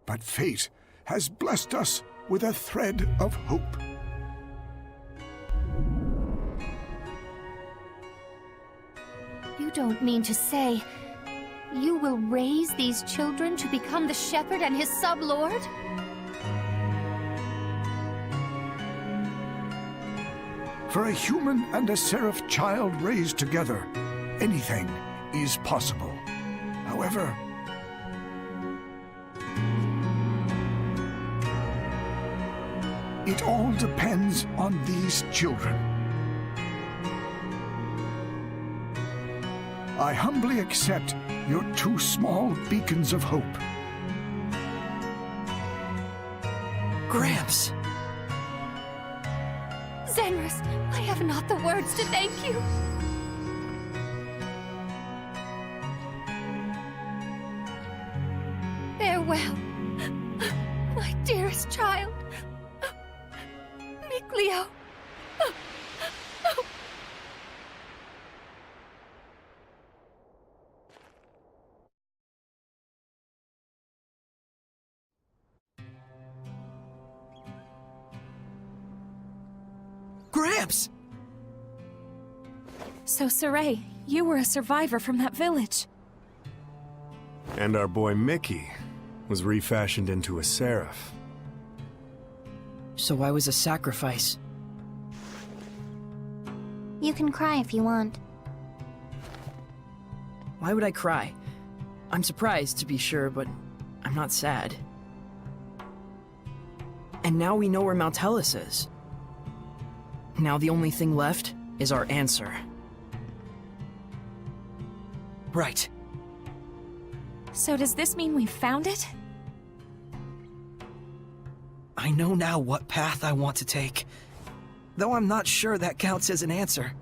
but fate has blessed us with a thread of hope. You don't mean to say you will raise these children to become the shepherd and his sub-lord? For a human and a seraph child raised together, anything is possible. However, it all depends on these children. I humbly accept your two small beacons of hope. Gramps! Zenris, I have not the words to thank you. Farewell, my dearest child. Mikleo. Gramps! So, Saray, you were a survivor from that village. And our boy Mickey was refashioned into a seraph. So I was a sacrifice. You can cry if you want. Why would I cry? I'm surprised, to be sure, but I'm not sad. And now we know where Mount Tellus is. Now the only thing left is our answer. Right. So does this mean we've found it? I know now what path I want to take. Though I'm not sure that counts as an answer.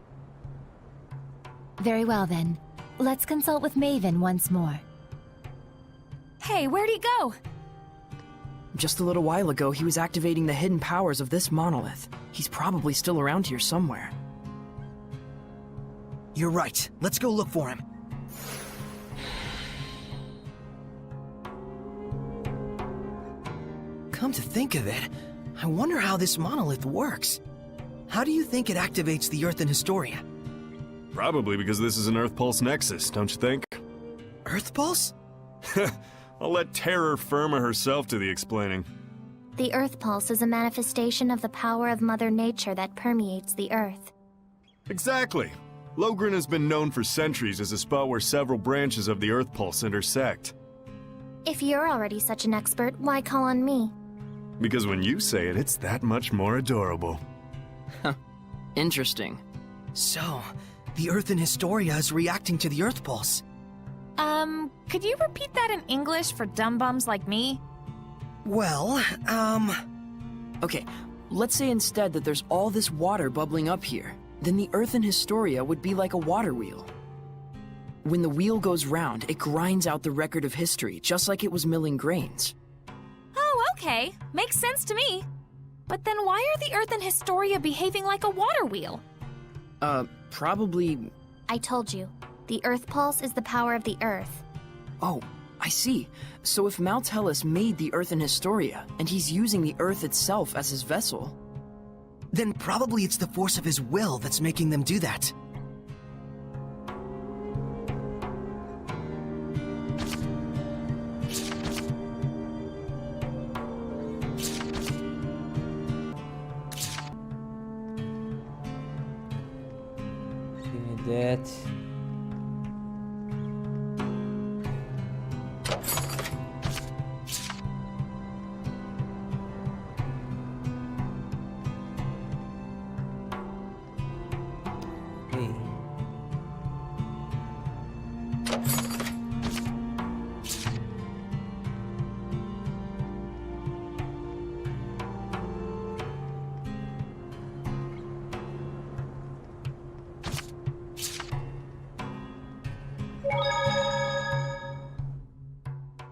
Very well then. Let's consult with Maven once more. Hey, where'd he go? Just a little while ago, he was activating the hidden powers of this monolith. He's probably still around here somewhere. You're right. Let's go look for him. Come to think of it, I wonder how this monolith works. How do you think it activates the Earth in Historia? Probably because this is an Earth Pulse Nexus, don't you think? Earth Pulse? I'll let Terror Firma herself do the explaining. The Earth Pulse is a manifestation of the power of Mother Nature that permeates the Earth. Exactly. Logren has been known for centuries as a spot where several branches of the Earth Pulse intersect. If you're already such an expert, why call on me? Because when you say it, it's that much more adorable. Interesting. So, the Earth in Historia is reacting to the Earth Pulse. Could you repeat that in English for dumb bums like me? Well, Okay, let's say instead that there's all this water bubbling up here. Then the Earth in Historia would be like a water wheel. When the wheel goes round, it grinds out the record of history, just like it was milling grains. Oh, okay. Makes sense to me. But then why are the Earth in Historia behaving like a water wheel? Probably... I told you. The Earth Pulse is the power of the Earth. Oh, I see. So if Mount Tellus made the Earth in Historia, and he's using the Earth itself as his vessel... Then probably it's the force of his will that's making them do that. Give me that.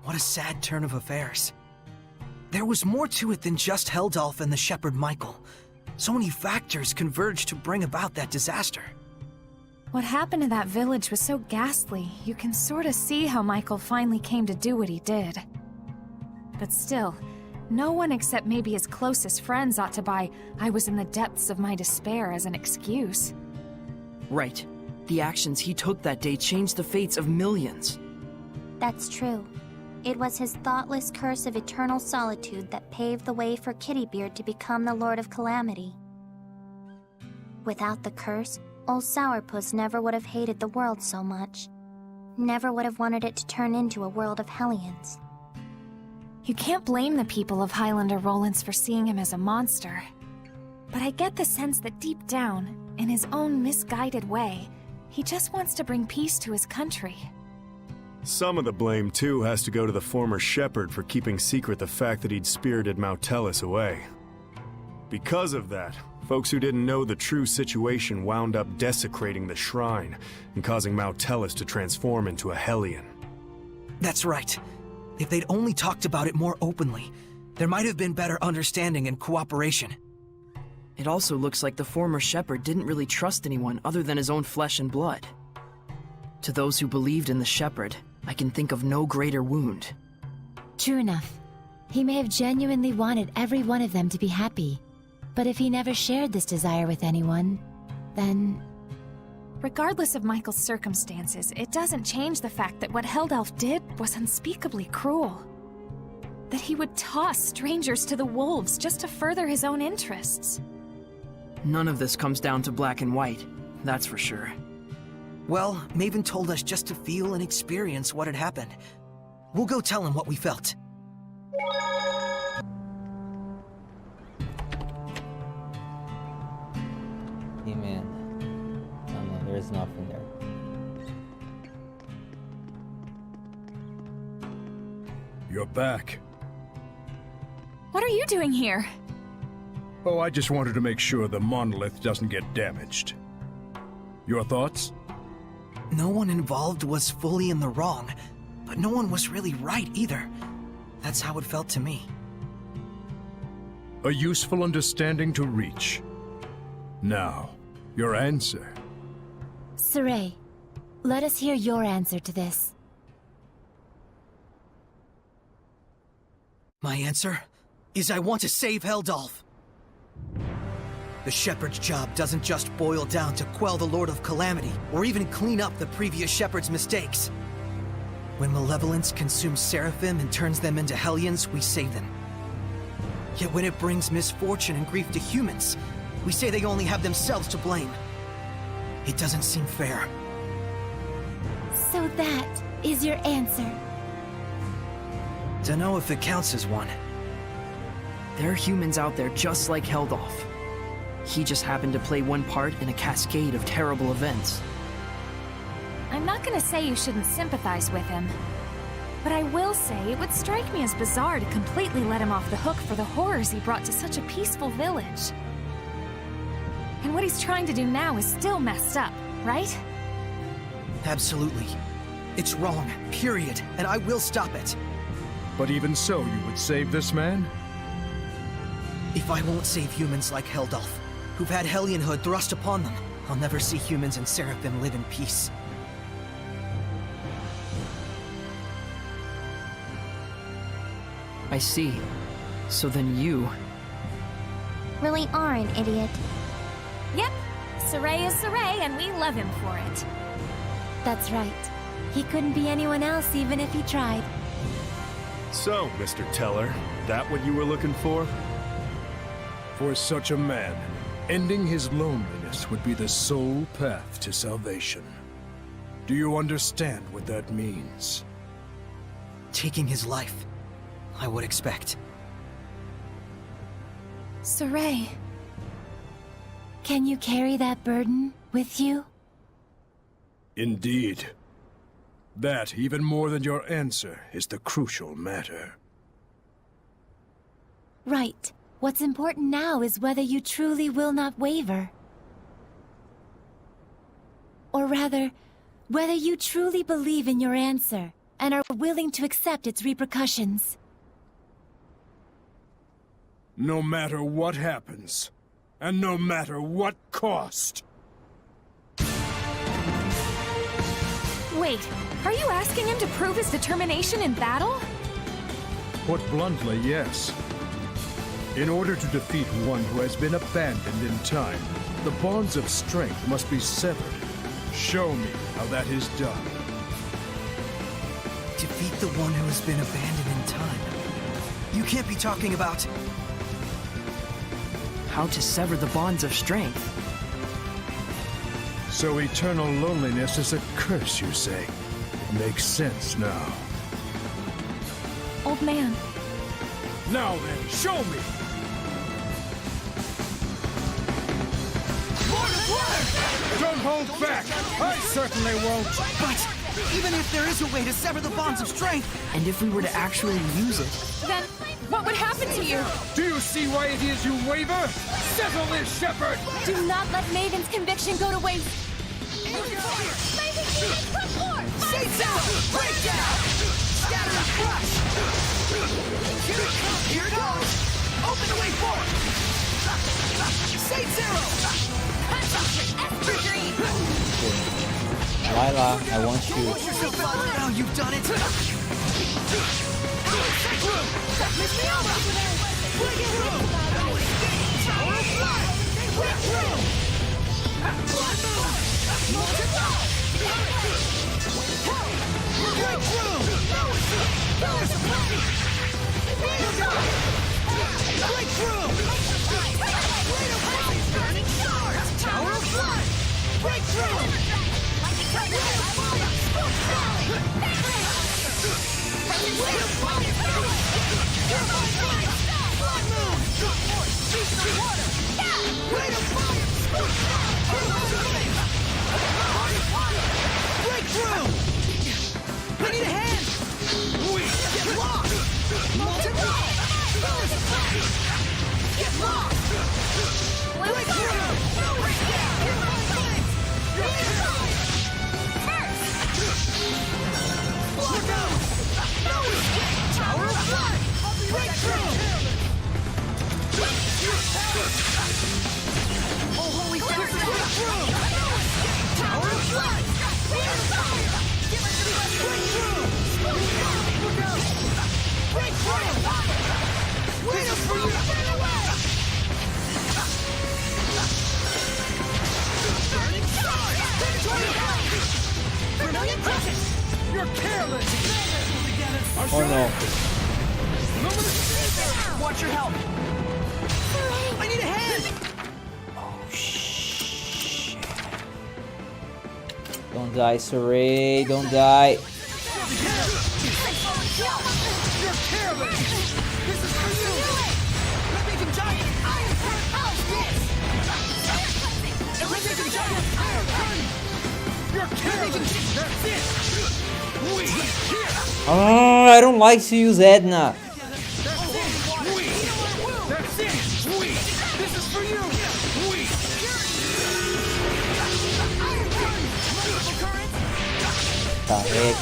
What a sad turn of affairs. There was more to it than just Heldolf and the shepherd Michael. So many factors converged to bring about that disaster. What happened to that village was so ghastly, you can sort of see how Michael finally came to do what he did. But still, no one except maybe his closest friends ought to buy "I was in the depths of my despair" as an excuse. Right. The actions he took that day changed the fates of millions. That's true. It was his thoughtless curse of eternal solitude that paved the way for Kittybeard to become the Lord of Calamity. Without the curse, old Sourpuss never would have hated the world so much. Never would have wanted it to turn into a world of Hellions. You can't blame the people of Highlander Rollins for seeing him as a monster. But I get the sense that deep down, in his own misguided way, he just wants to bring peace to his country. Some of the blame, too, has to go to the former shepherd for keeping secret the fact that he'd spirited Mautellus away. Because of that, folks who didn't know the true situation wound up desecrating the shrine and causing Mautellus to transform into a Hellion. That's right. If they'd only talked about it more openly, there might have been better understanding and cooperation. It also looks like the former shepherd didn't really trust anyone other than his own flesh and blood. To those who believed in the shepherd, I can think of no greater wound. True enough. He may have genuinely wanted every one of them to be happy. But if he never shared this desire with anyone, then... Regardless of Michael's circumstances, it doesn't change the fact that what Heldolf did was unspeakably cruel. That he would toss strangers to the wolves just to further his own interests. None of this comes down to black and white, that's for sure. Well, Maven told us just to feel and experience what had happened. We'll go tell him what we felt. Hey man. Oh no, there's nothing there. You're back. What are you doing here? Oh, I just wanted to make sure the monolith doesn't get damaged. Your thoughts? No one involved was fully in the wrong, but no one was really right either. That's how it felt to me. A useful understanding to reach. Now, your answer. Saray, let us hear your answer to this. My answer is I want to save Heldolf. The shepherd's job doesn't just boil down to quell the Lord of Calamity, or even clean up the previous shepherd's mistakes. When malevolence consumes Seraphim and turns them into Hellions, we save them. Yet when it brings misfortune and grief to humans, we say they only have themselves to blame. It doesn't seem fair. So that is your answer. Dunno if it counts as one. There are humans out there just like Heldolf. He just happened to play one part in a cascade of terrible events. I'm not gonna say you shouldn't sympathize with him. But I will say it would strike me as bizarre to completely let him off the hook for the horrors he brought to such a peaceful village. And what he's trying to do now is still messed up, right? Absolutely. It's wrong, period, and I will stop it. But even so, you would save this man? If I won't save humans like Heldolf, who've had Hellionhood thrust upon them, I'll never see humans and Seraphim live in peace. I see. So then you... Really are an idiot. Yep. Saray is Saray, and we love him for it. That's right. He couldn't be anyone else even if he tried. So, Mr. Teller, that what you were looking for? For such a man, ending his loneliness would be the sole path to salvation. Do you understand what that means? Taking his life, I would expect. Saray. Can you carry that burden with you? Indeed. That, even more than your answer, is the crucial matter. Right. What's important now is whether you truly will not waver. Or rather, whether you truly believe in your answer, and are willing to accept its repercussions. No matter what happens, and no matter what cost. Wait, are you asking him to prove his determination in battle? Put bluntly, yes. In order to defeat one who has been abandoned in time, the bonds of strength must be severed. Show me how that is done. Defeat the one who has been abandoned in time. You can't be talking about... How to sever the bonds of strength. So eternal loneliness is a curse, you say? It makes sense now. Old man. Now then, show me! Don't hold back! I certainly won't! But even if there is a way to sever the bonds of strength... And if we were to actually use it... Then what would happen to you? Do you see why it is you waver? Settle this, Shepherd! Do not let Maven's conviction go to waste. Satan! Breakdown! Scatter and crush! Here it comes! Here it goes! Open the way forward! Satan Zero! Lila, I want you. Now you've done it! I need a hand! Get lost! Molten roll! Get lost! Break through! Look out! No escape! Tower of Blood! Break through! Oh, holy crap! Break through! Tower of Blood! Break through! Look out! Break through! Wait for you! Burning Star! Vermilion Crescent! You're careless! Oh no. Watch your help! I need a hand! Oh shit. Don't die, Saray. Don't die. You're careless! This is for you! Rampaging Giant! Iron Current! How's this? Rampaging Giant! Iron Current! You're careless! That's it! We here! Oh, I don't like to use Edna. That's it! We! This is for you! We! Iron Current! Multiple currents! The heck?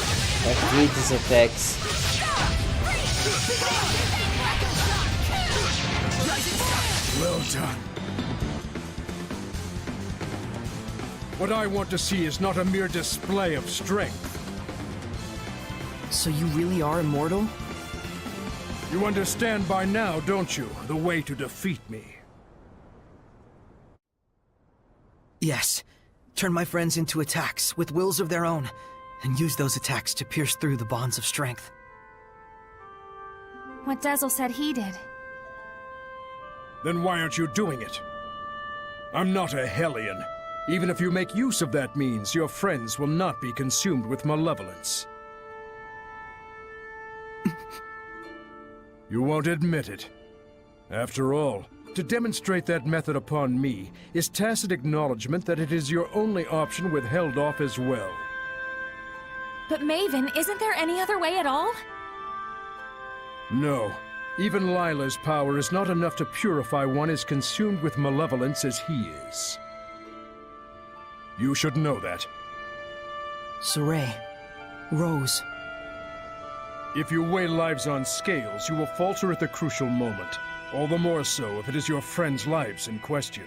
I hate these attacks. Well done. What I want to see is not a mere display of strength. So you really are immortal? You understand by now, don't you, the way to defeat me? Yes. Turn my friends into attacks with wills of their own, and use those attacks to pierce through the bonds of strength. What Dazzle said he did. Then why aren't you doing it? I'm not a Hellion. Even if you make use of that means, your friends will not be consumed with malevolence. You won't admit it. After all, to demonstrate that method upon me is tacit acknowledgement that it is your only option with held off as well. But Maven, isn't there any other way at all? No. Even Lila's power is not enough to purify one as consumed with malevolence as he is. You should know that. Saray, Rose, If you weigh lives on scales, you will falter at the crucial moment. All the more so if it is your friends' lives in question.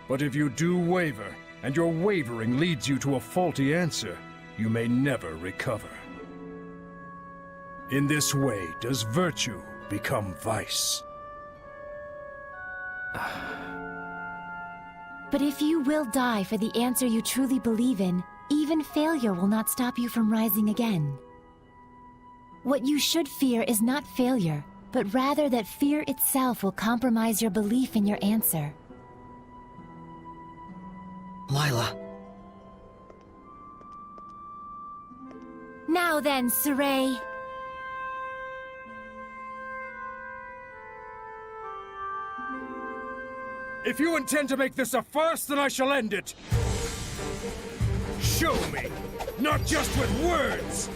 But if you do waver, and your wavering leads you to a faulty answer, you may never recover. In this way does virtue become vice. But if you will die for the answer you truly believe in, even failure will not stop you from rising again. What you should fear is not failure, but rather that fear itself will compromise your belief in your answer. Lila. Now then, Saray. If you intend to make this a farce, then I shall end it. Show me, not just with words,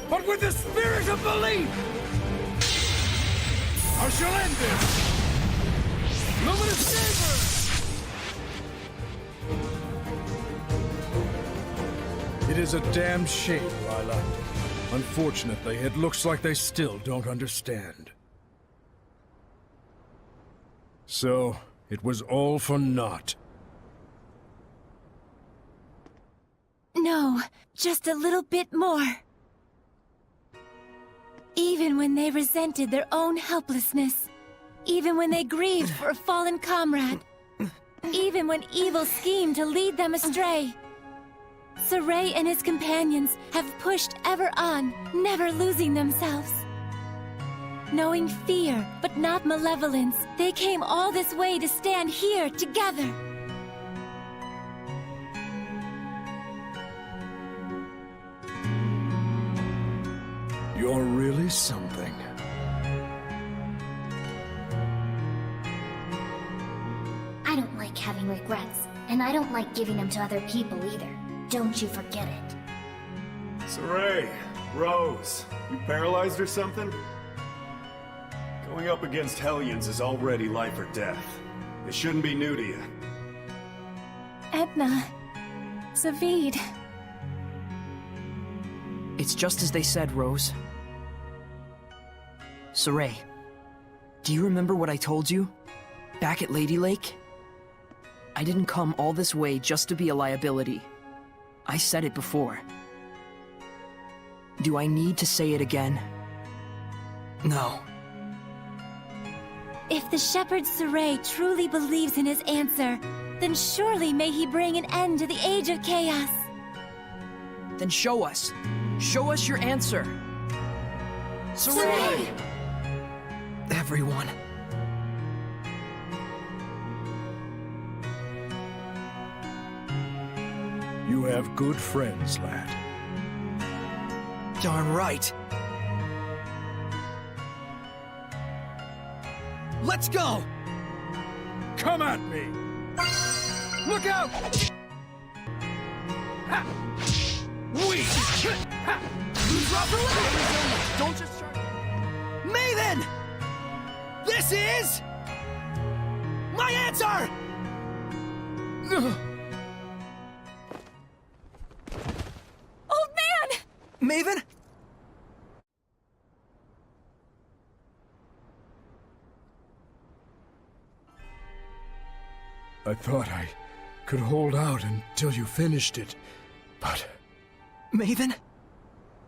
but with the spirit of belief! I shall end this! Luminous Saber! It is a damn shame, Lila. Unfortunately, it looks like they still don't understand. So, it was all for naught. No, just a little bit more. Even when they resented their own helplessness, even when they grieved for a fallen comrade, even when evil schemed to lead them astray, Saray and his companions have pushed ever on, never losing themselves. Knowing fear, but not malevolence, they came all this way to stand here together. You're really something. I don't like having regrets, and I don't like giving them to other people either. Don't you forget it. Saray, Rose, you paralyzed or something? Going up against Hellions is already life or death. It shouldn't be new to you. Edna. Zavid. It's just as they said, Rose. Saray, do you remember what I told you? Back at Lady Lake? I didn't come all this way just to be a liability. I said it before. Do I need to say it again? No. If the shepherd Saray truly believes in his answer, then surely may he bring an end to the Age of Chaos. Then show us. Show us your answer. Saray! Everyone. You have good friends, lad. Darn right. Let's go! Come at me! Look out! Ha! We! Ha! Don't just try. Maven! This is my answer! Old man! Maven? I thought I could hold out until you finished it, but... Maven?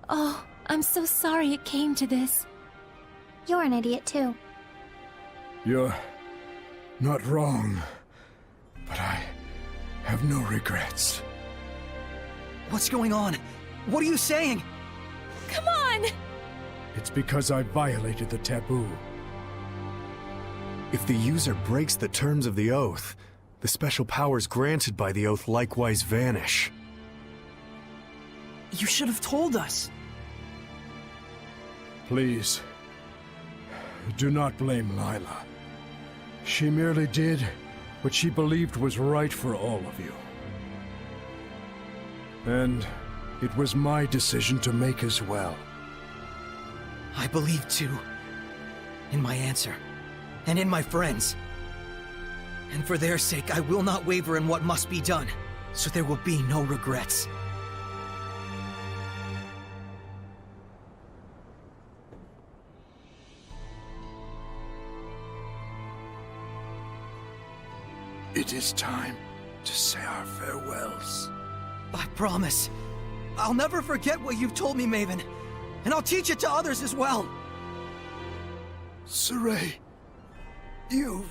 Oh, I'm so sorry it came to this. You're an idiot too. You're not wrong, but I have no regrets. What's going on? What are you saying? Come on! It's because I violated the taboo. If the user breaks the terms of the oath, the special powers granted by the oath likewise vanish. You should have told us. Please, do not blame Lila. She merely did what she believed was right for all of you. And it was my decision to make as well. I believe too. In my answer. And in my friends. And for their sake, I will not waver in what must be done, so there will be no regrets. It is time to say our farewells. I promise. I'll never forget what you've told me, Maven. And I'll teach it to others as well. Saray, you've...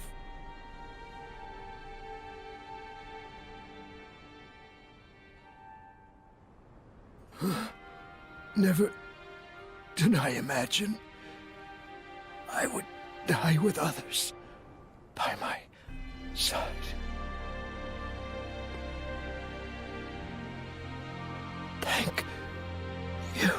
Never did I imagine I would die with others by my side. Thank you.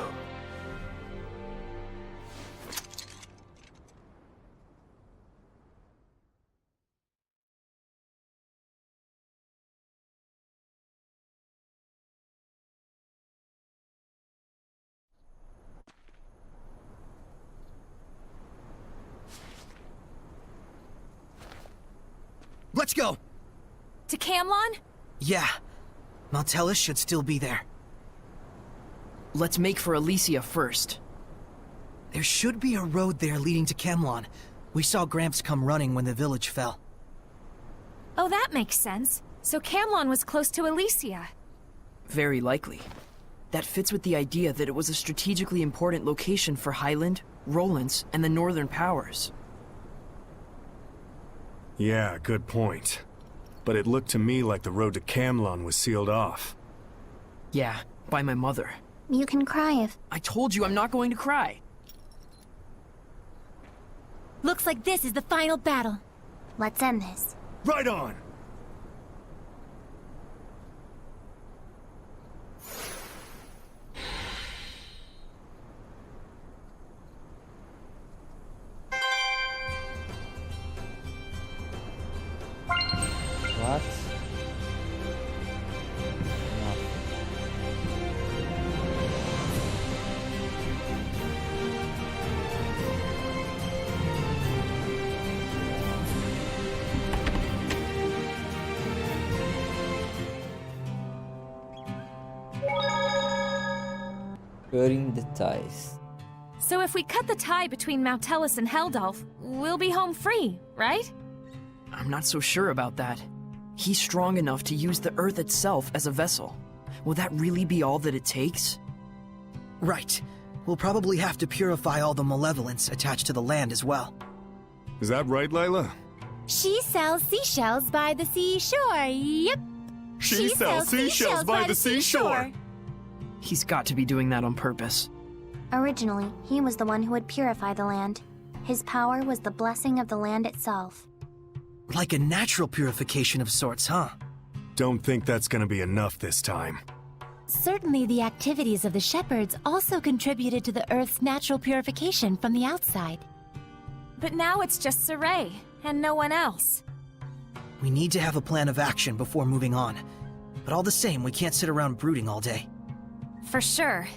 Let's go! To Camlon? Yeah. Maltellus should still be there. Let's make for Elysia first. There should be a road there leading to Camlon. We saw Gramps come running when the village fell. Oh, that makes sense. So Camlon was close to Elysia. Very likely. That fits with the idea that it was a strategically important location for Highland, Rowlands, and the Northern Powers. Yeah, good point. But it looked to me like the road to Camlon was sealed off. Yeah, by my mother. You can cry if... I told you I'm not going to cry. Looks like this is the final battle. Let's end this. Right on! What? Cutting the ties. So if we cut the tie between Maltellus and Heldalf, we'll be home free, right? I'm not so sure about that. He's strong enough to use the Earth itself as a vessel. Will that really be all that it takes? Right. We'll probably have to purify all the malevolence attached to the land as well. Is that right, Layla? She sells seashells by the seashore. Yep. She sells seashells by the seashore. He's got to be doing that on purpose. Originally, he was the one who would purify the land. His power was the blessing of the land itself. Like a natural purification of sorts, huh? Don't think that's gonna be enough this time. Certainly the activities of the shepherds also contributed to the Earth's natural purification from the outside. But now it's just Saray, and no one else. We need to have a plan of action before moving on. But all the same, we can't sit around brooding all day. For sure.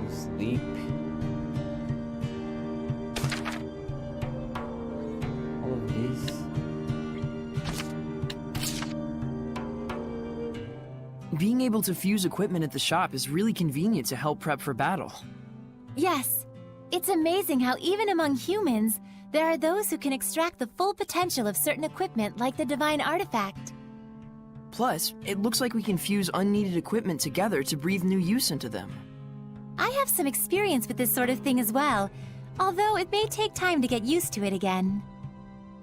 Sleep. All of this. Being able to fuse equipment at the shop is really convenient to help prep for battle. Yes. It's amazing how even among humans, there are those who can extract the full potential of certain equipment like the divine artifact. Plus, it looks like we can fuse unneeded equipment together to breathe new use into them. I have some experience with this sort of thing as well, although it may take time to get used to it again.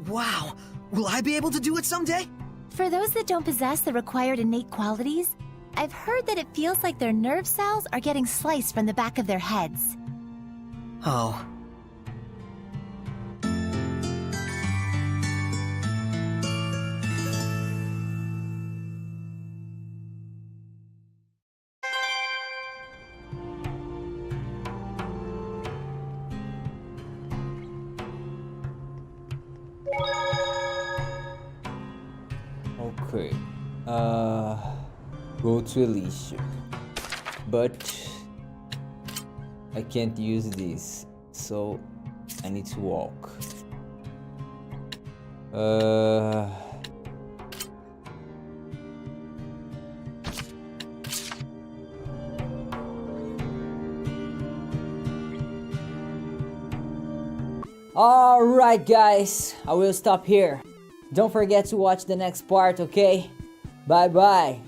Wow! Will I be able to do it someday? For those that don't possess the required innate qualities, I've heard that it feels like their nerve cells are getting sliced from the back of their heads. Oh. Okay. Go to Elysia. But I can't use this, so I need to walk. Alright guys, I will stop here. Don't forget to watch the next part, okay? Bye bye.